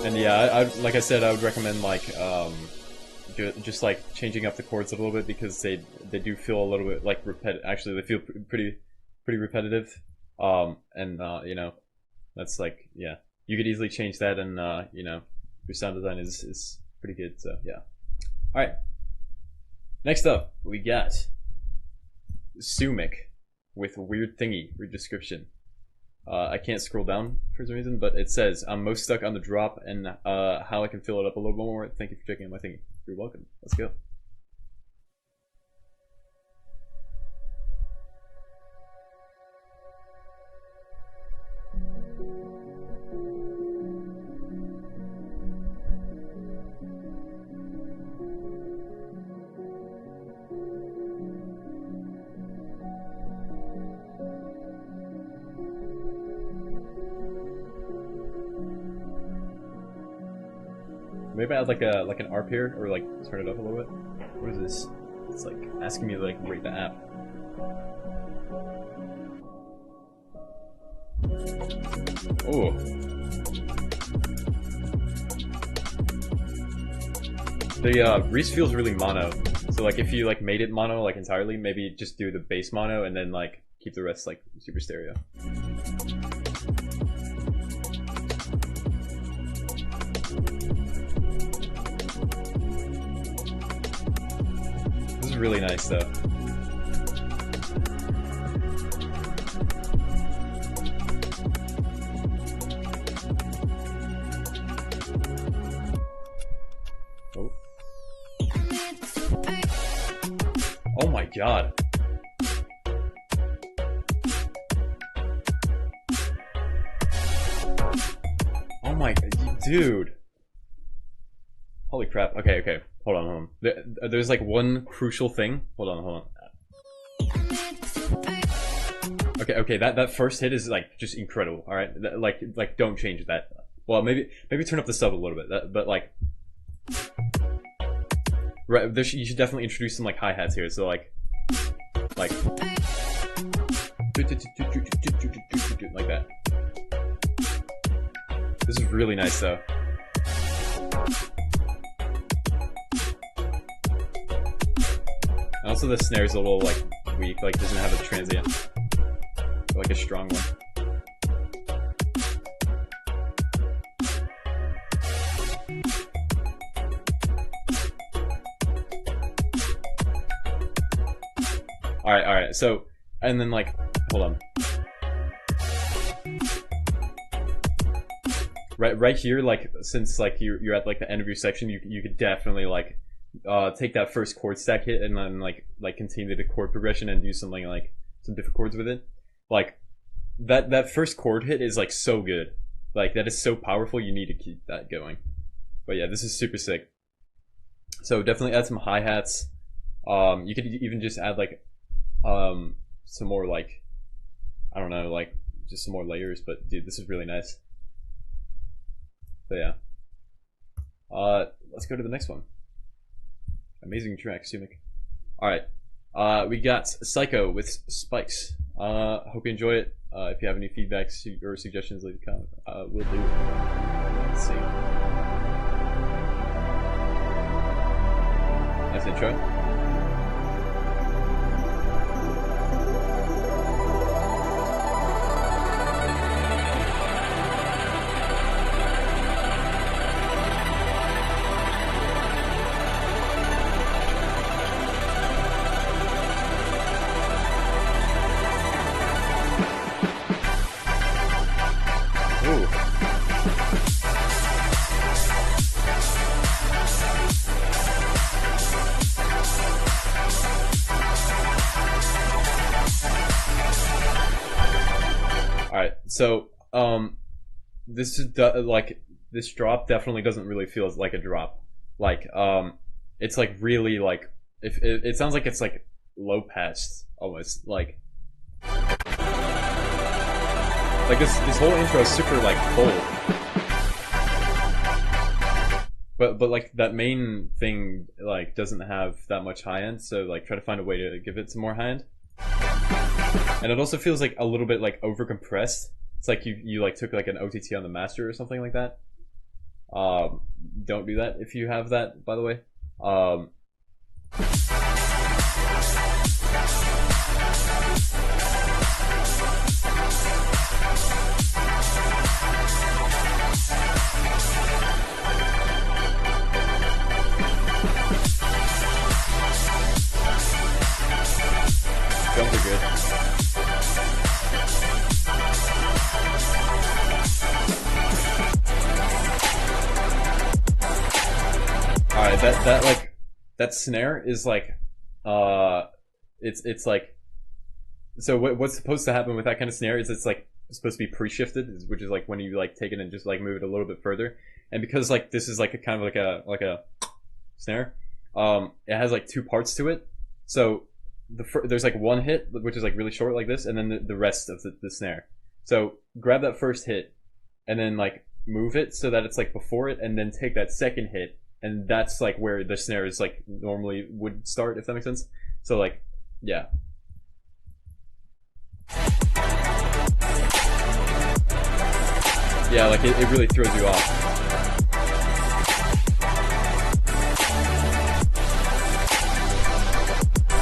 And yeah, I like I said, I would recommend like just like changing up the chords a little bit, because they do feel a little bit like actually they feel pretty repetitive. And you know, that's like, yeah, you could easily change that, and you know, your sound design is pretty good. So yeah. All right. Next up, we got Sumic with weird thingy, weird description. I can't scroll down for some reason, but it says, I'm most stuck on the drop and how I can fill it up a little more. Thank you for checking out my thingy. You're welcome. Let's go. maybe add like an ARP here, or like turn it up a little bit. What is this? It's like asking me to like rate the app. Oh. The Reese feels really mono. So like if you like made it mono like entirely, maybe just do the bass mono and then like keep the rest like super stereo. This is really nice though. Oh. Oh my god. Oh my, dude. Holy crap. Okay, okay. Hold on. There's like one crucial thing. Hold on. Okay, that first hit is like just incredible. All right, like don't change that. Well, maybe turn up the sub a little bit. But like, right, you should definitely introduce some like hi-hats here. So like like that. This is really nice though. And also the snare is a little like weak, like doesn't have a transient, like a strong one. Alright, so, and then like, hold on. Right here, like, since like you're at like the end of your section, you could definitely like take that first chord stack hit and then like continue the chord progression and do something like some different chords with it. Like that first chord hit is like so good. Like that is so powerful, you need to keep that going. But yeah, this is super sick. So definitely add some hi-hats. You could even just add like some more like, I don't know, like just some more layers, but dude, this is really nice. So yeah. Let's go to the next one. Amazing track, Sumik. Alright. We got Psycho with Spikes. Hope you enjoy it. If you have any feedbacks or suggestions, leave a comment. We'll do it. Let's see. Nice intro. So, this is like this drop definitely doesn't really feel like a drop. Like, it's like really like if it sounds like it's like low pass almost like this whole intro is super like full. But like that main thing like doesn't have that much high end, so like try to find a way to give it some more high end. And it also feels like a little bit like over compressed. It's like you like took like an OTT on the master or something like that. Don't do that if you have that, by the way. Drums are good. Alright, that like that snare is like it's like, so what's supposed to happen with that kind of snare is it's like supposed to be pre-shifted, which is like when you like take it and just like move it a little bit further. And because like this is like a kind of like a snare, it has like two parts to it. So there's like one hit which is like really short like this, and then the rest of the snare. So grab that first hit and then like move it so that it's like before it, and then take that second hit, and that's like where the snare is like normally would start, if that makes sense. So like, yeah. Yeah, like it really throws you off.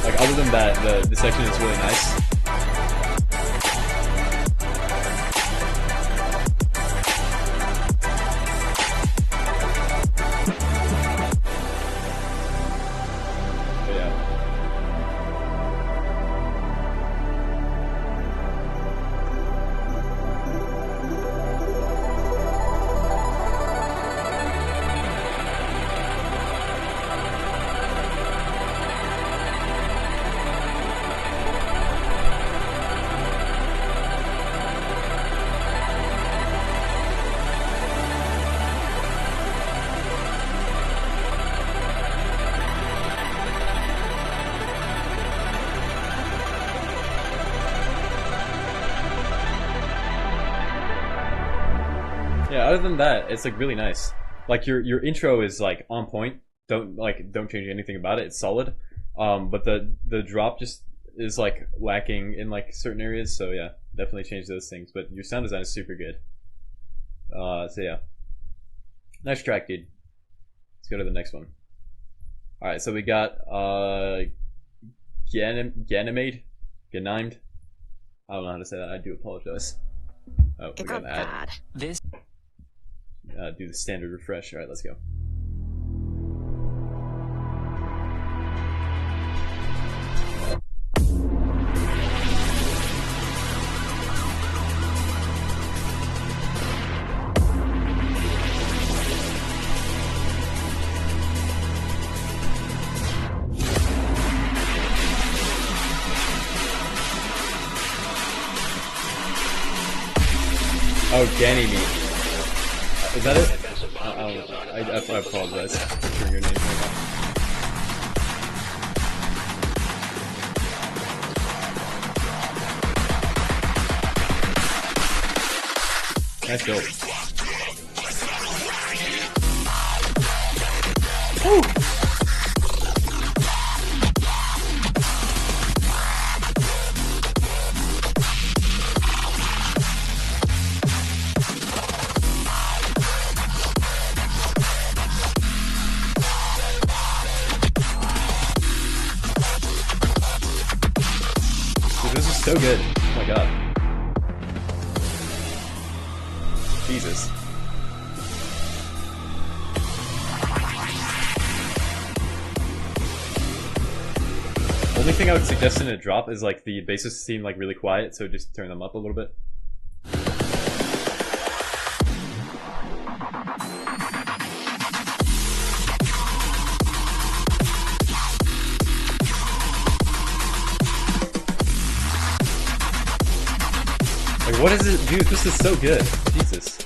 Like other than that, the section is really nice. But yeah. Yeah, other than that, it's like really nice. Like your intro is like on point. Don't change anything about it. It's solid. But the drop just is like lacking in like certain areas. So yeah, definitely change those things. But your sound design is super good. So yeah, nice track, dude. Let's go to the next one. All right, so we got Ganymede. I don't know how to say that. I do apologize. Oh, we got an ad. This Do the standard refresh. All right, let's go. Oh, Ganymede. Is that it? I apologize for your name. Nice build. Woo! This is so good. Oh my god. Jesus. Only thing I would suggest in a drop is like the basses seem like really quiet, so just turn them up a little bit. Like, what is it? Dude, this is so good. Jesus.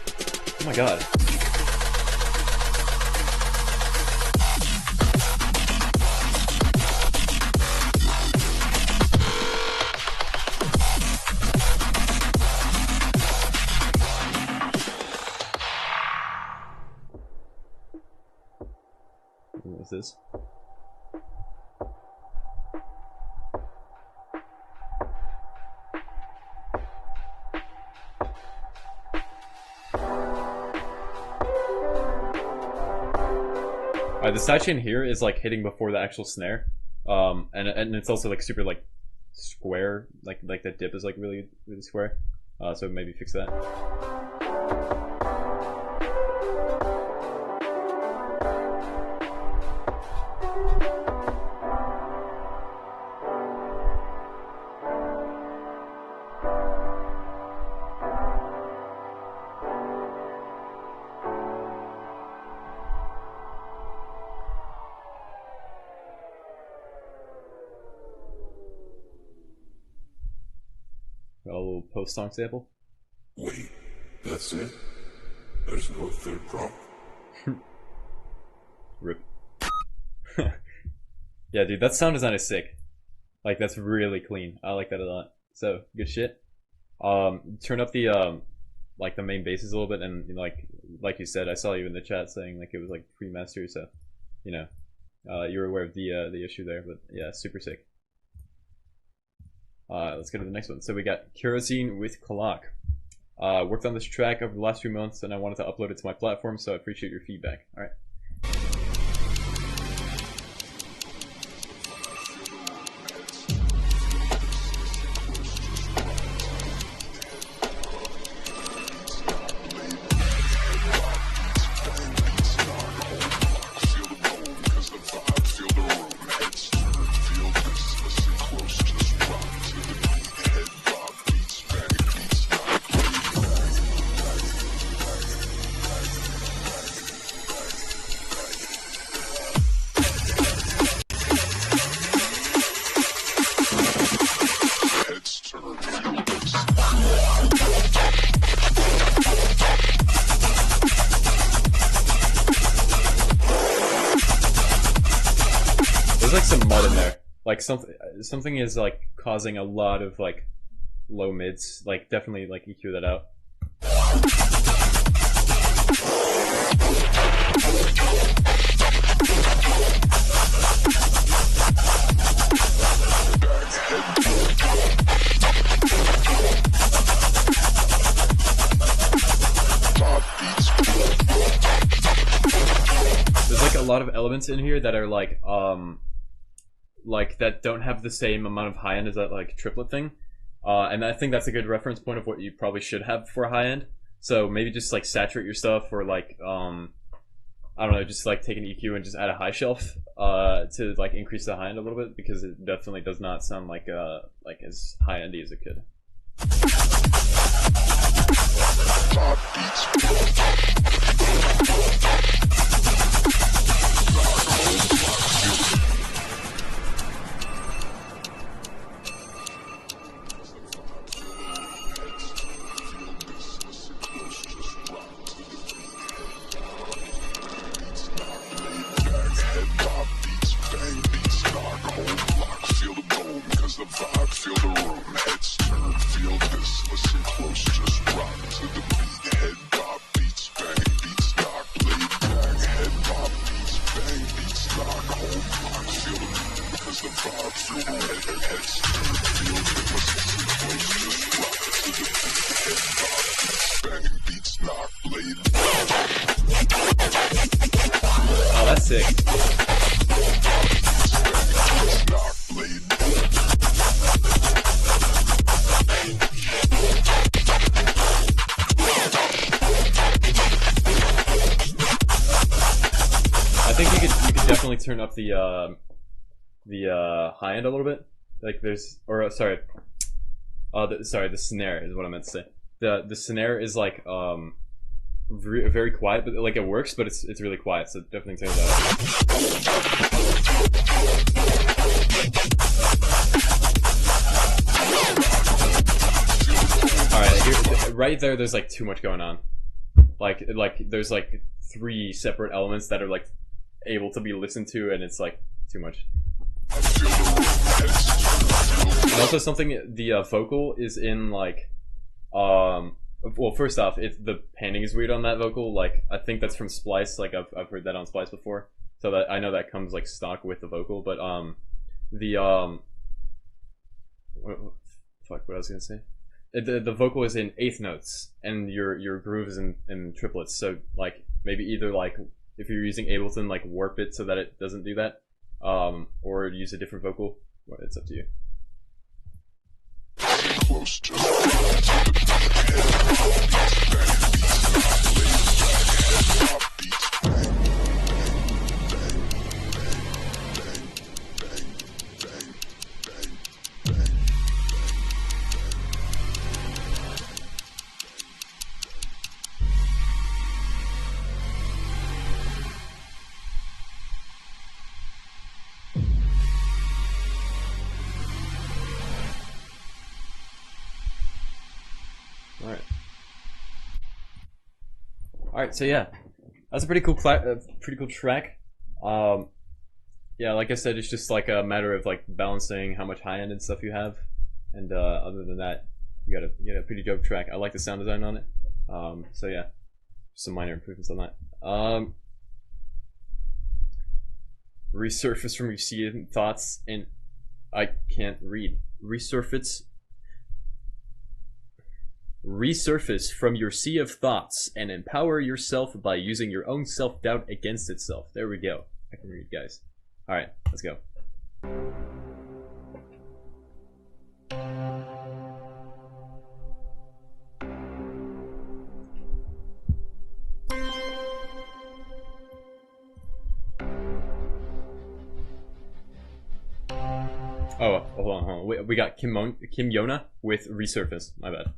Oh my god. What is this? The sidechain here is like hitting before the actual snare, and it's also like super like square, like that dip is like really square, so maybe fix that. Got a little post-song sample. Wait, that's it? There's no third prop? Rip. Yeah, dude, that sound design is sick. Like, that's really clean. I like that a lot. So, good shit. Turn up the like the main bases a little bit, and like you said, I saw you in the chat saying like it was like pre-master, so you know, you're aware of the issue there. But yeah, super sick. Let's go to the next one. So we got Kerosene with Kalak. Worked on this track over the last few months, and I wanted to upload it to my platform, so I appreciate your feedback. All right. There's like some mud in there. Like something is like causing a lot of like low mids. Like definitely like EQ that out. There's like a lot of elements in here that are like that don't have the same amount of high end as that like triplet thing, and I think that's a good reference point of what you probably should have for a high end. So maybe just like saturate your stuff, or like I don't know, just like take an EQ and just add a high shelf to like increase the high end a little bit, because it definitely does not sound like as high endy as it could. Oh, that's sick. I think you could definitely turn up the high end a little bit. Like there's, or sorry, the snare is what I meant to say. The snare is like very quiet, but like it works, but it's really quiet, so definitely turn that up. Alright, right there, there's like too much going on. Like there's like 3 separate elements that are like able to be listened to, and it's like too much. And also something, the vocal is in like well, first off, the panning is weird on that vocal. Like I think that's from Splice. Like I've heard that on Splice before, so that I know that comes like stock with the vocal. But what I was gonna say, the vocal is in 8th notes, and your groove is in triplets. So like maybe either like if you're using Ableton, like warp it so that it doesn't do that, or use a different vocal. Well, it's up to you. Close to Alright, so yeah, that's a pretty cool track. Yeah, like I said, it's just like a matter of like balancing how much high end and stuff you have, and other than that, you got a pretty dope track. I like the sound design on it. So yeah, some minor improvements on that. Resurface from your sea of thoughts, and I can't read. Resurface from your sea of thoughts and empower yourself by using your own self-doubt against itself. There we go. I can read, guys. Alright, let's go. Oh, hold on. We got Kim Yona with Resurface. My bad.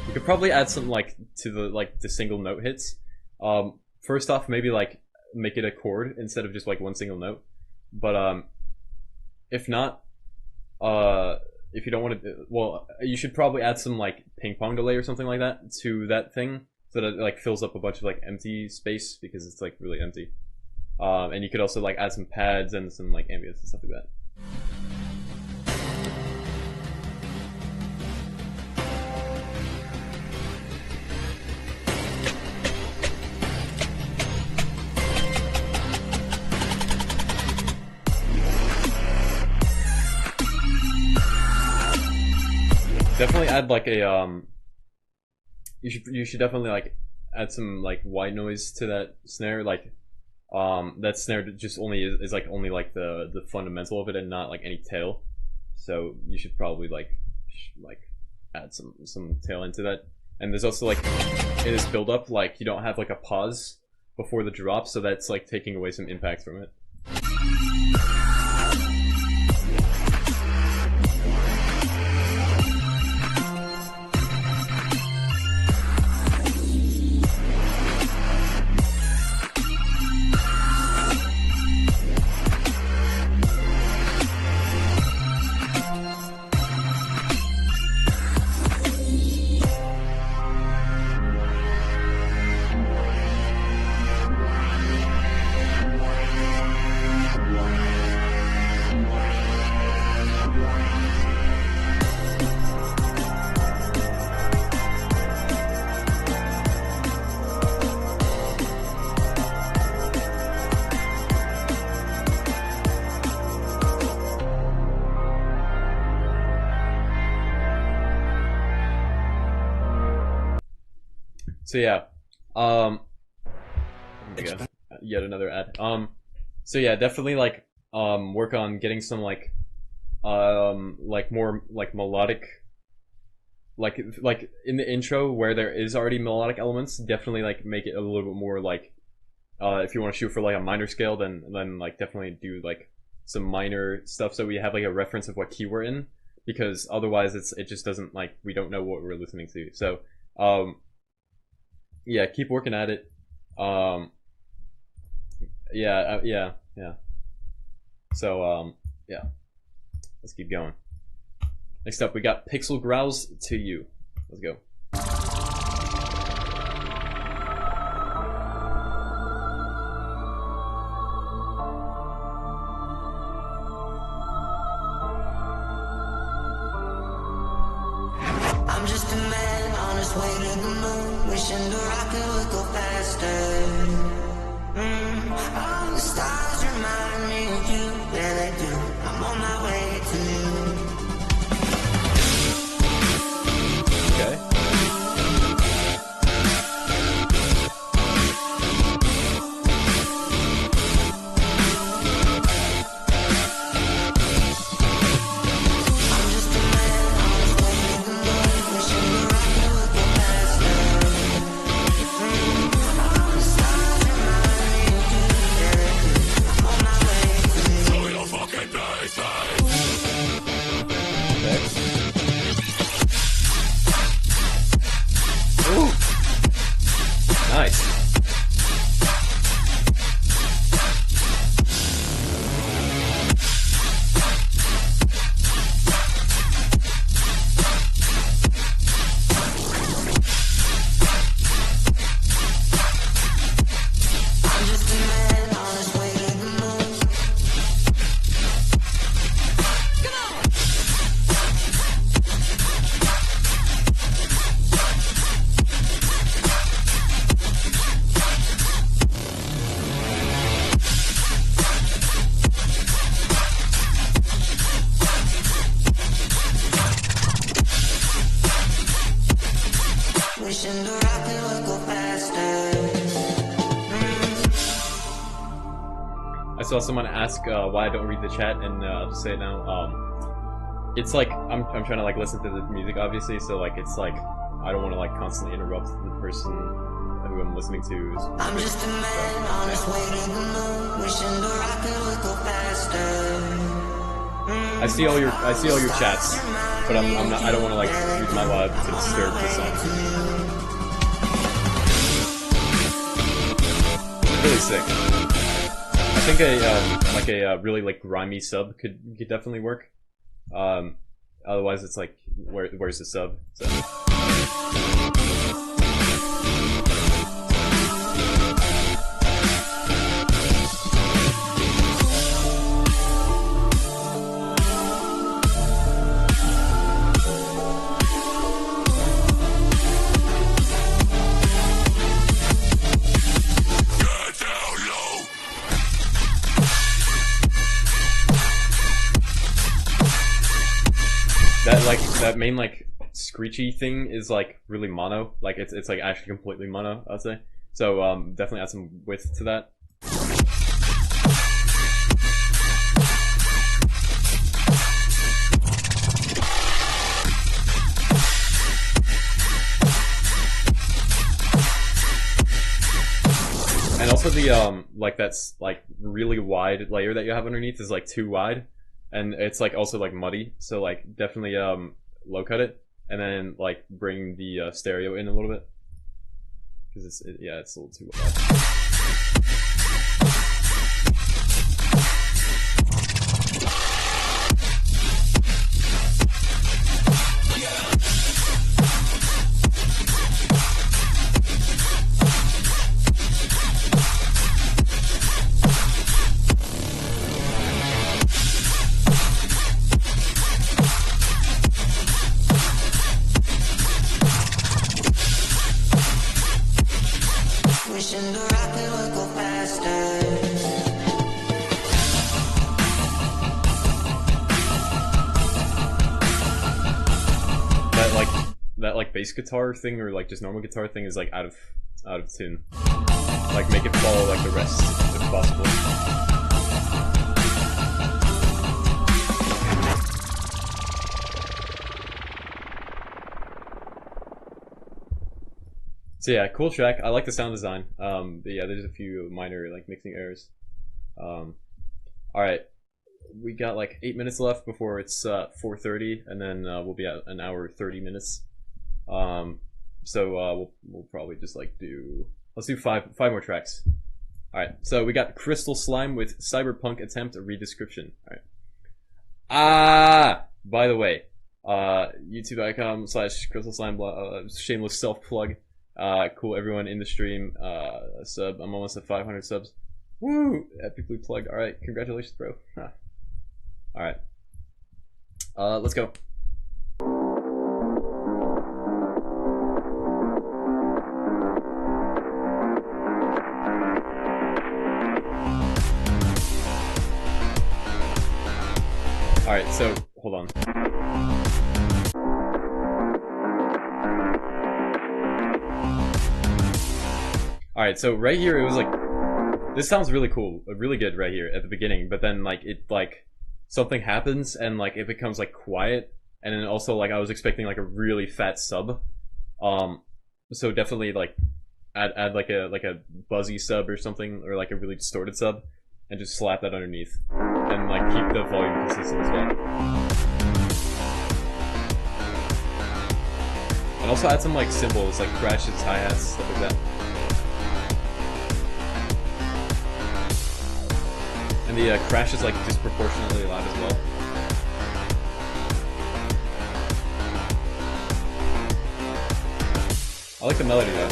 You could probably add some to the single note hits. First off, maybe make it a chord instead of just one single note. But if not, if you don't want to, well, you should probably add some ping pong delay or something like that to that thing, so that it fills up a bunch of empty space, because it's really empty. And you could also add some pads and some ambience and stuff like that. Definitely add a you should definitely add some white noise to that snare. That snare just only is only the fundamental of it, and not any tail. So you should probably add some tail into that. And there's also in this build up, you don't have a pause before the drop, so that's taking away some impact from it. So yeah, yet another ad. So yeah, definitely work on getting some more melodic, in the intro where there is already melodic elements. Definitely make it a little bit more if you want to shoot for a minor scale, then definitely do some minor stuff, so we have a reference of what key we're in, because otherwise it just doesn't we don't know what we're listening to. So yeah, keep working at it. Yeah. So yeah, let's keep going. Next up, we got Pixel Growls to You. Let's go. I'm just a man on his way to the moon, wishing the rocket would go faster. All the stars remind me of you, yeah they do. I'm on my way to you. Okay. I'm just a man on his way to the moon, wishing the rocket would go faster. saw someone ask why I don't read the chat, and I'll just say it now. It's like I'm trying to like listen to the music, obviously, so like it's like I don't want to like constantly interrupt the person who I'm listening to. I'm just a man on his way to the moon, wishing the rocket would go faster. I see all your chats, but I'm not. I don't want to like use my live to disturb the song. It's really sick. I think a really like grimy sub could definitely work. Otherwise it's like where's the sub? So. That main like screechy thing is like really mono, like it's like actually completely mono, I'd say. So definitely add some width to that. And also the like that's like really wide layer that you have underneath is like too wide, and it's like also like muddy, so like definitely low cut it, and then like bring the stereo in a little bit, because it's a little too wide. Bass guitar thing or like just normal guitar thing is like out of tune. Like make it follow like the rest if possible. So yeah, cool track. I like the sound design. But yeah, there's a few minor like mixing errors. Alright. We got like 8 minutes left before it's 4:30, and then we'll be at an hour 30 minutes. So we'll probably just like let's do five more tracks. Alright, so we got Crystal Slime with Cyberpunk Attempt, a redescription. Alright. By the way, youtube.com/Crystal Slime, shameless self plug. Cool, everyone in the stream, sub. I'm almost at 500 subs. Woo! Epically plugged. Alright, congratulations, bro. Huh. Alright. Let's go. Alright, so, hold on. Alright, so right here it was like, this sounds really cool, really good right here at the beginning, but then like, something happens and like it becomes like quiet, and then also like I was expecting like a really fat sub. So definitely like, add like a buzzy sub or something, or like a really distorted sub, and just slap that underneath. And like keep the volume consistent as well. And also add some like cymbals, like crashes, hi-hats, stuff like that. And the crash is like disproportionately loud as well. I like the melody though.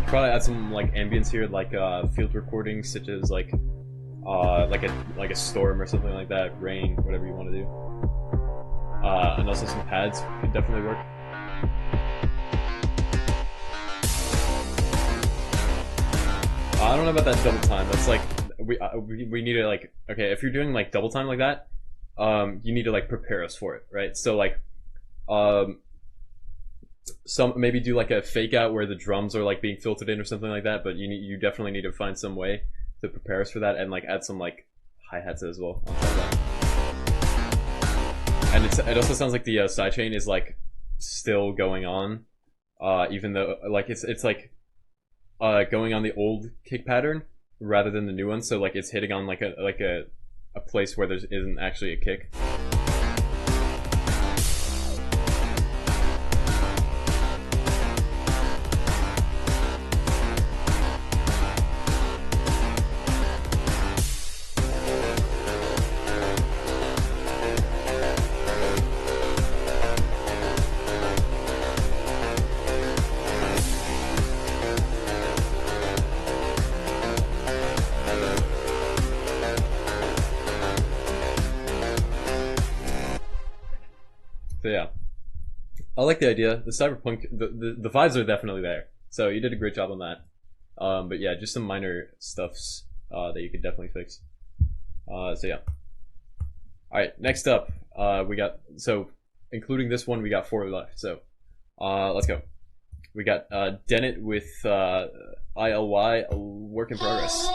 Probably add some like ambience here, like field recordings, such as like a storm or something like that, rain, whatever you want to do. And also some pads could definitely work. I don't know about that double time. That's like we need to like, okay, if you're doing like double time like that, you need to like prepare us for it, right? So like some maybe do like a fake out where the drums are like being filtered in or something like that, but you definitely need to find some way to prepare us for that, and like add some like hi-hats as well on top of that. And it also sounds like the sidechain is like still going on, even though like it's like going on the old kick pattern rather than the new one, so like it's hitting on like a place where there isn't actually a kick. So yeah, I like the idea. The Cyberpunk, the vibes are definitely there. So you did a great job on that. But yeah, just some minor stuffs that you could definitely fix. So yeah. All right, next up, we got, so including this one, we got 4 left. So let's go. We got Dennett with ILY, a work in progress.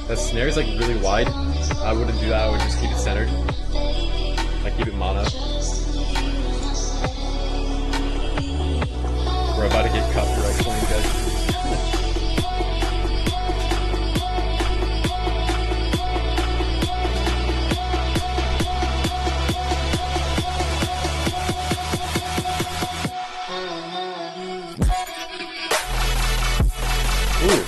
That snare is like really wide. I wouldn't do that, I would just keep it centered. Like keep it mono. We're about to get copyright claimed, guys. Ooh.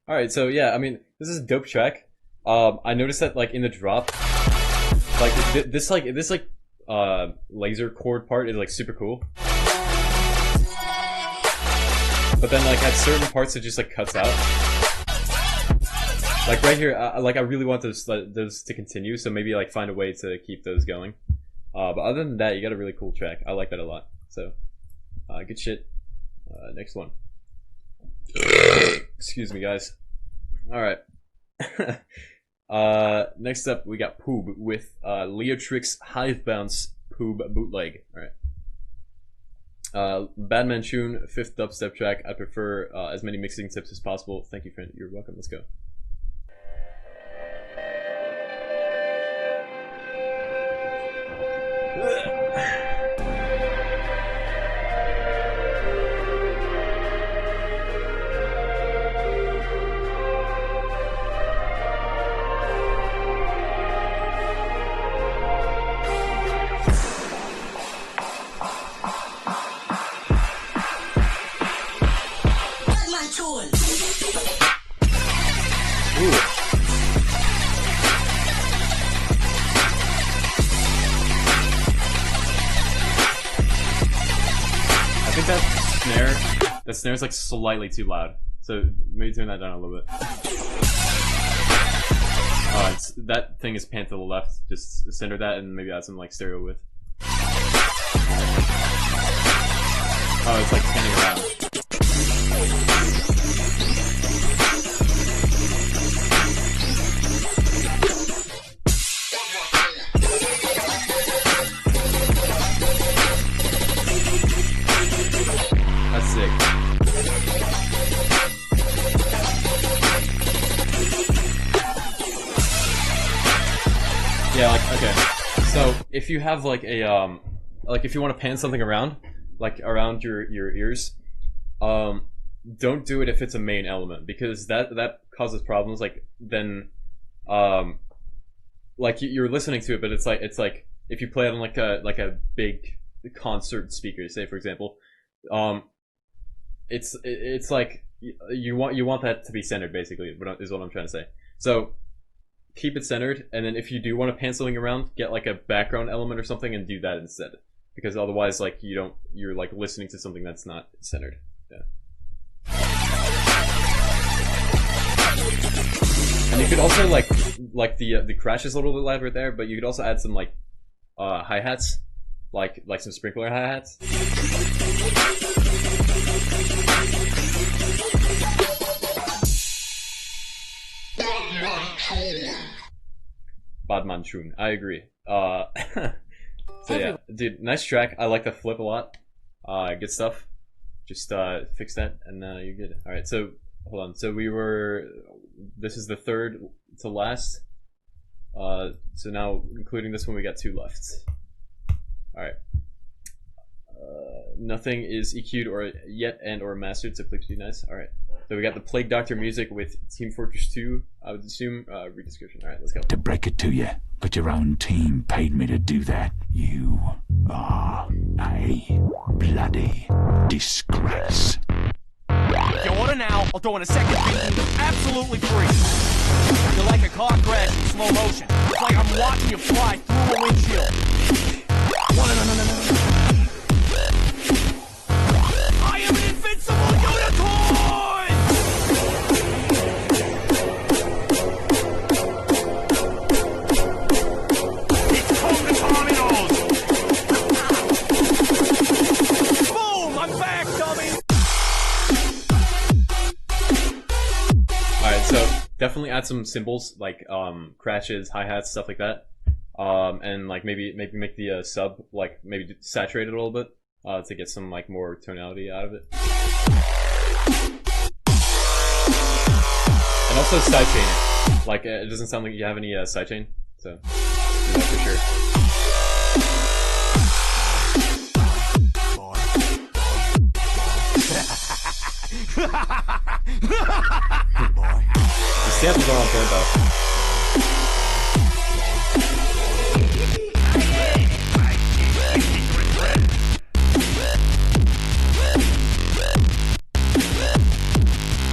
Alright, so yeah, I mean, this is a dope track. I noticed that like in the drop, like this laser chord part is like super cool. But then like at certain parts it just like cuts out. Like right here, like I really want those to continue, so maybe like find a way to keep those going. But other than that, you got a really cool track. I like that a lot. So, good shit. Next one. Excuse me, guys. All right. Next up, we got Poob with Leatrix Hive Bounce Poob bootleg. All right. Badman Tune, 5th dubstep track. I prefer as many mixing tips as possible. Thank you, friend. You're welcome. Let's go. That snare's like slightly too loud, so maybe turn that down a little bit. That thing is panned to the left. Just center that and maybe add some like stereo width. Oh, it's like panning around. That's sick. Yeah, like, okay. So, if you have like a, like if you want to pan something around, like around your ears, don't do it if it's a main element, because that causes problems. Like then, like you're listening to it, but it's like if you play it on like a big concert speaker, say for example, it's like you want that to be centered, basically, is what I'm trying to say. So keep it centered, and then if you do want to pan something around, get like a background element or something and do that instead, because otherwise like you're like listening to something that's not centered. Yeah. And you could also like the crash is a little bit loud right there, but you could also add some like hi-hats, like some sprinkler hi-hats. Badmanchun. I agree. So yeah, dude, nice track. I like the flip a lot. Good stuff. Just fix that and you're good. Alright, so hold on. So this is the third to last. So now including this one, we got 2 left. Alright. Nothing is EQ'd or mastered, so please be nice. Alright. So we got the Plague Doctor music with Team Fortress 2, I would assume. Read description. Alright, let's go. To break it to you, but your own team paid me to do that. You are a bloody disgrace. If you order now, I'll throw in a second beat absolutely free. You're like a car crash in slow motion. It's like I'm watching you fly through a windshield. No. I am an invincible unicorn! It's Coca Tornadoes! Boom! I'm back, dummy! Alright, so definitely add some cymbals like crashes, hi-hats, stuff like that. And like maybe make the sub like maybe saturate it a little bit to get some like more tonality out of it. And also sidechain it. Like it doesn't sound like you have any sidechain, so do that for sure. The samples are on point though.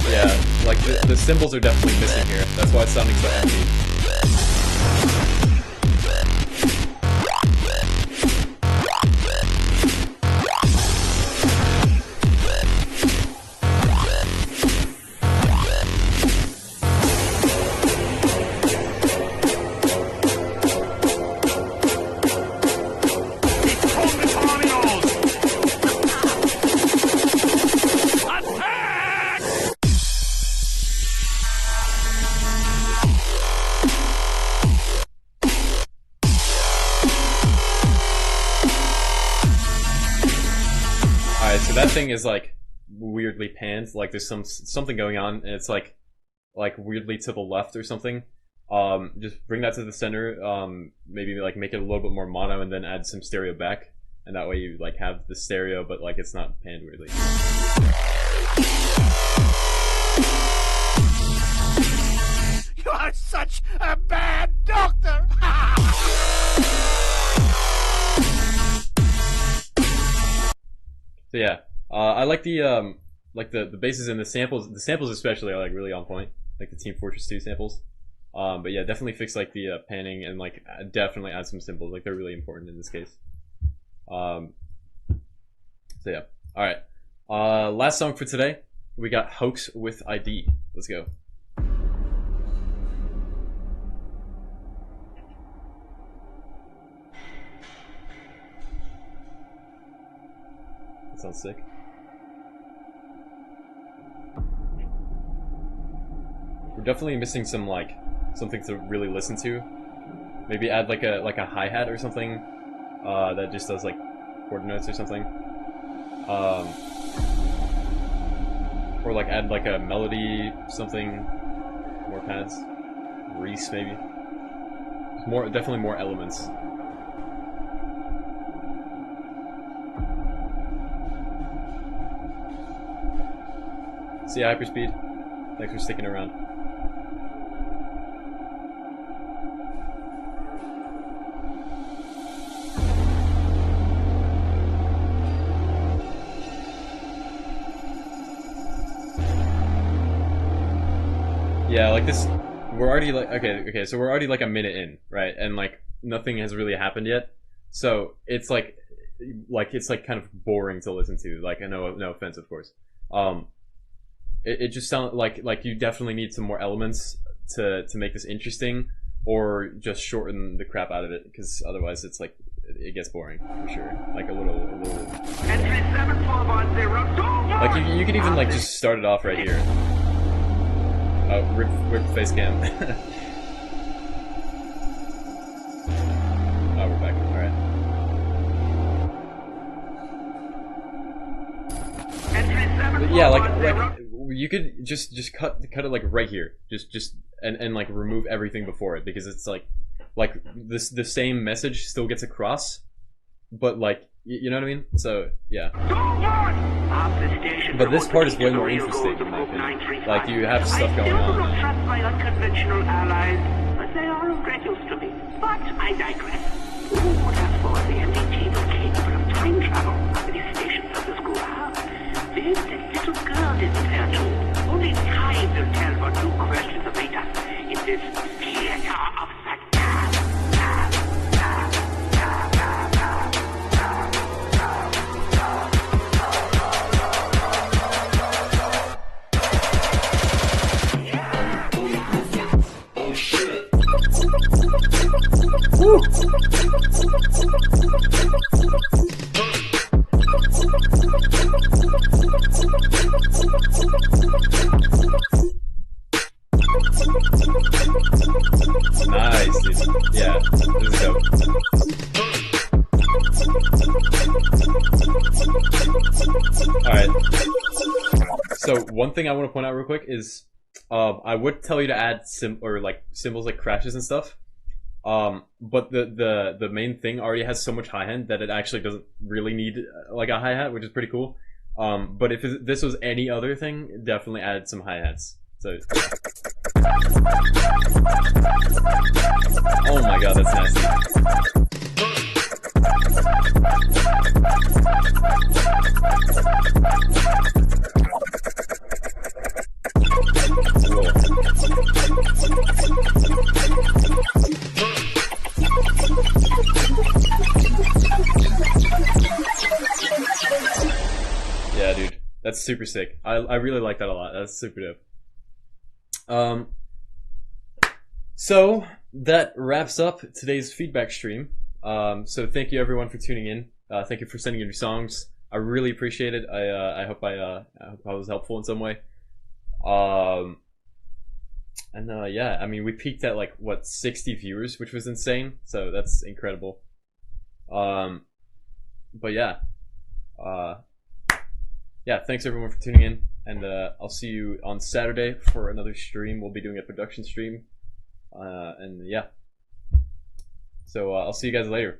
Yeah, like the cymbals are definitely missing here. That's why it's sounding so empty. That thing is like weirdly panned, like there's something going on, and it's like weirdly to the left or something. Just bring that to the center. Maybe like make it a little bit more mono, and then add some stereo back, and that way you like have the stereo, but like it's not panned weirdly. You are such a bad doctor! So yeah, I like the basses and the samples. The samples especially are like really on point, like the Team Fortress 2 samples. But yeah, definitely fix like the panning and like definitely add some cymbals. Like they're really important in this case. So yeah, all right. Last song for today, we got Hoax with ID. Let's go. That sounds sick. We're definitely missing some like something to really listen to. Maybe add like a hi-hat or something that just does like quarter notes or something. Or like add like a melody, something, more pads, Reese maybe. Definitely more elements. See ya, Hyperspeed. Thanks for sticking around. Yeah, like this, we're already like, okay, so we're already like a minute in, right? And like, nothing has really happened yet. So, it's like it's like kind of boring to listen to, like, no offense, of course. It just sounds like you definitely need some more elements to make this interesting, or just shorten the crap out of it, because otherwise it's like, it gets boring, for sure. Like, a little... Entry 71210. Like, you could even like just start it off right here. Oh, rip face cam. Oh, we're back. Alright. But yeah, like you could just cut it like right here. Just and like remove everything before it, because it's like the same message still gets across, but like you know what I mean? So yeah. But this part is way more interesting in my opinion. Like you have stuff going on. I still do not trust my unconventional allies, but they are of great use to me. But I digress. Who would have thought the MDT was capable of time travel? These stations of the school are. This little girl didn't tell you. Only time will tell what new questions await us in this theater of Nice, dude. Yeah, this is dope. Alright. So one thing I want to point out real quick is I would tell you to add symbols like crashes and stuff. But the main thing already has so much hi-hat that it actually doesn't really need like a hi-hat, which is pretty cool. But if this was any other thing, definitely add some hi-hats. So oh my god, that's nasty. Yeah, dude, that's super sick. I really like that a lot. That's super dope. So that wraps up today's feedback stream. So thank you everyone for tuning in. Thank you for sending in your songs. I really appreciate it. I hope I was helpful in some way. Yeah, I mean, we peaked at like what 60 viewers, which was insane. So that's incredible. But yeah, yeah, thanks everyone for tuning in, and I'll see you on Saturday for another stream. We'll be doing a production stream, and yeah, so I'll see you guys later.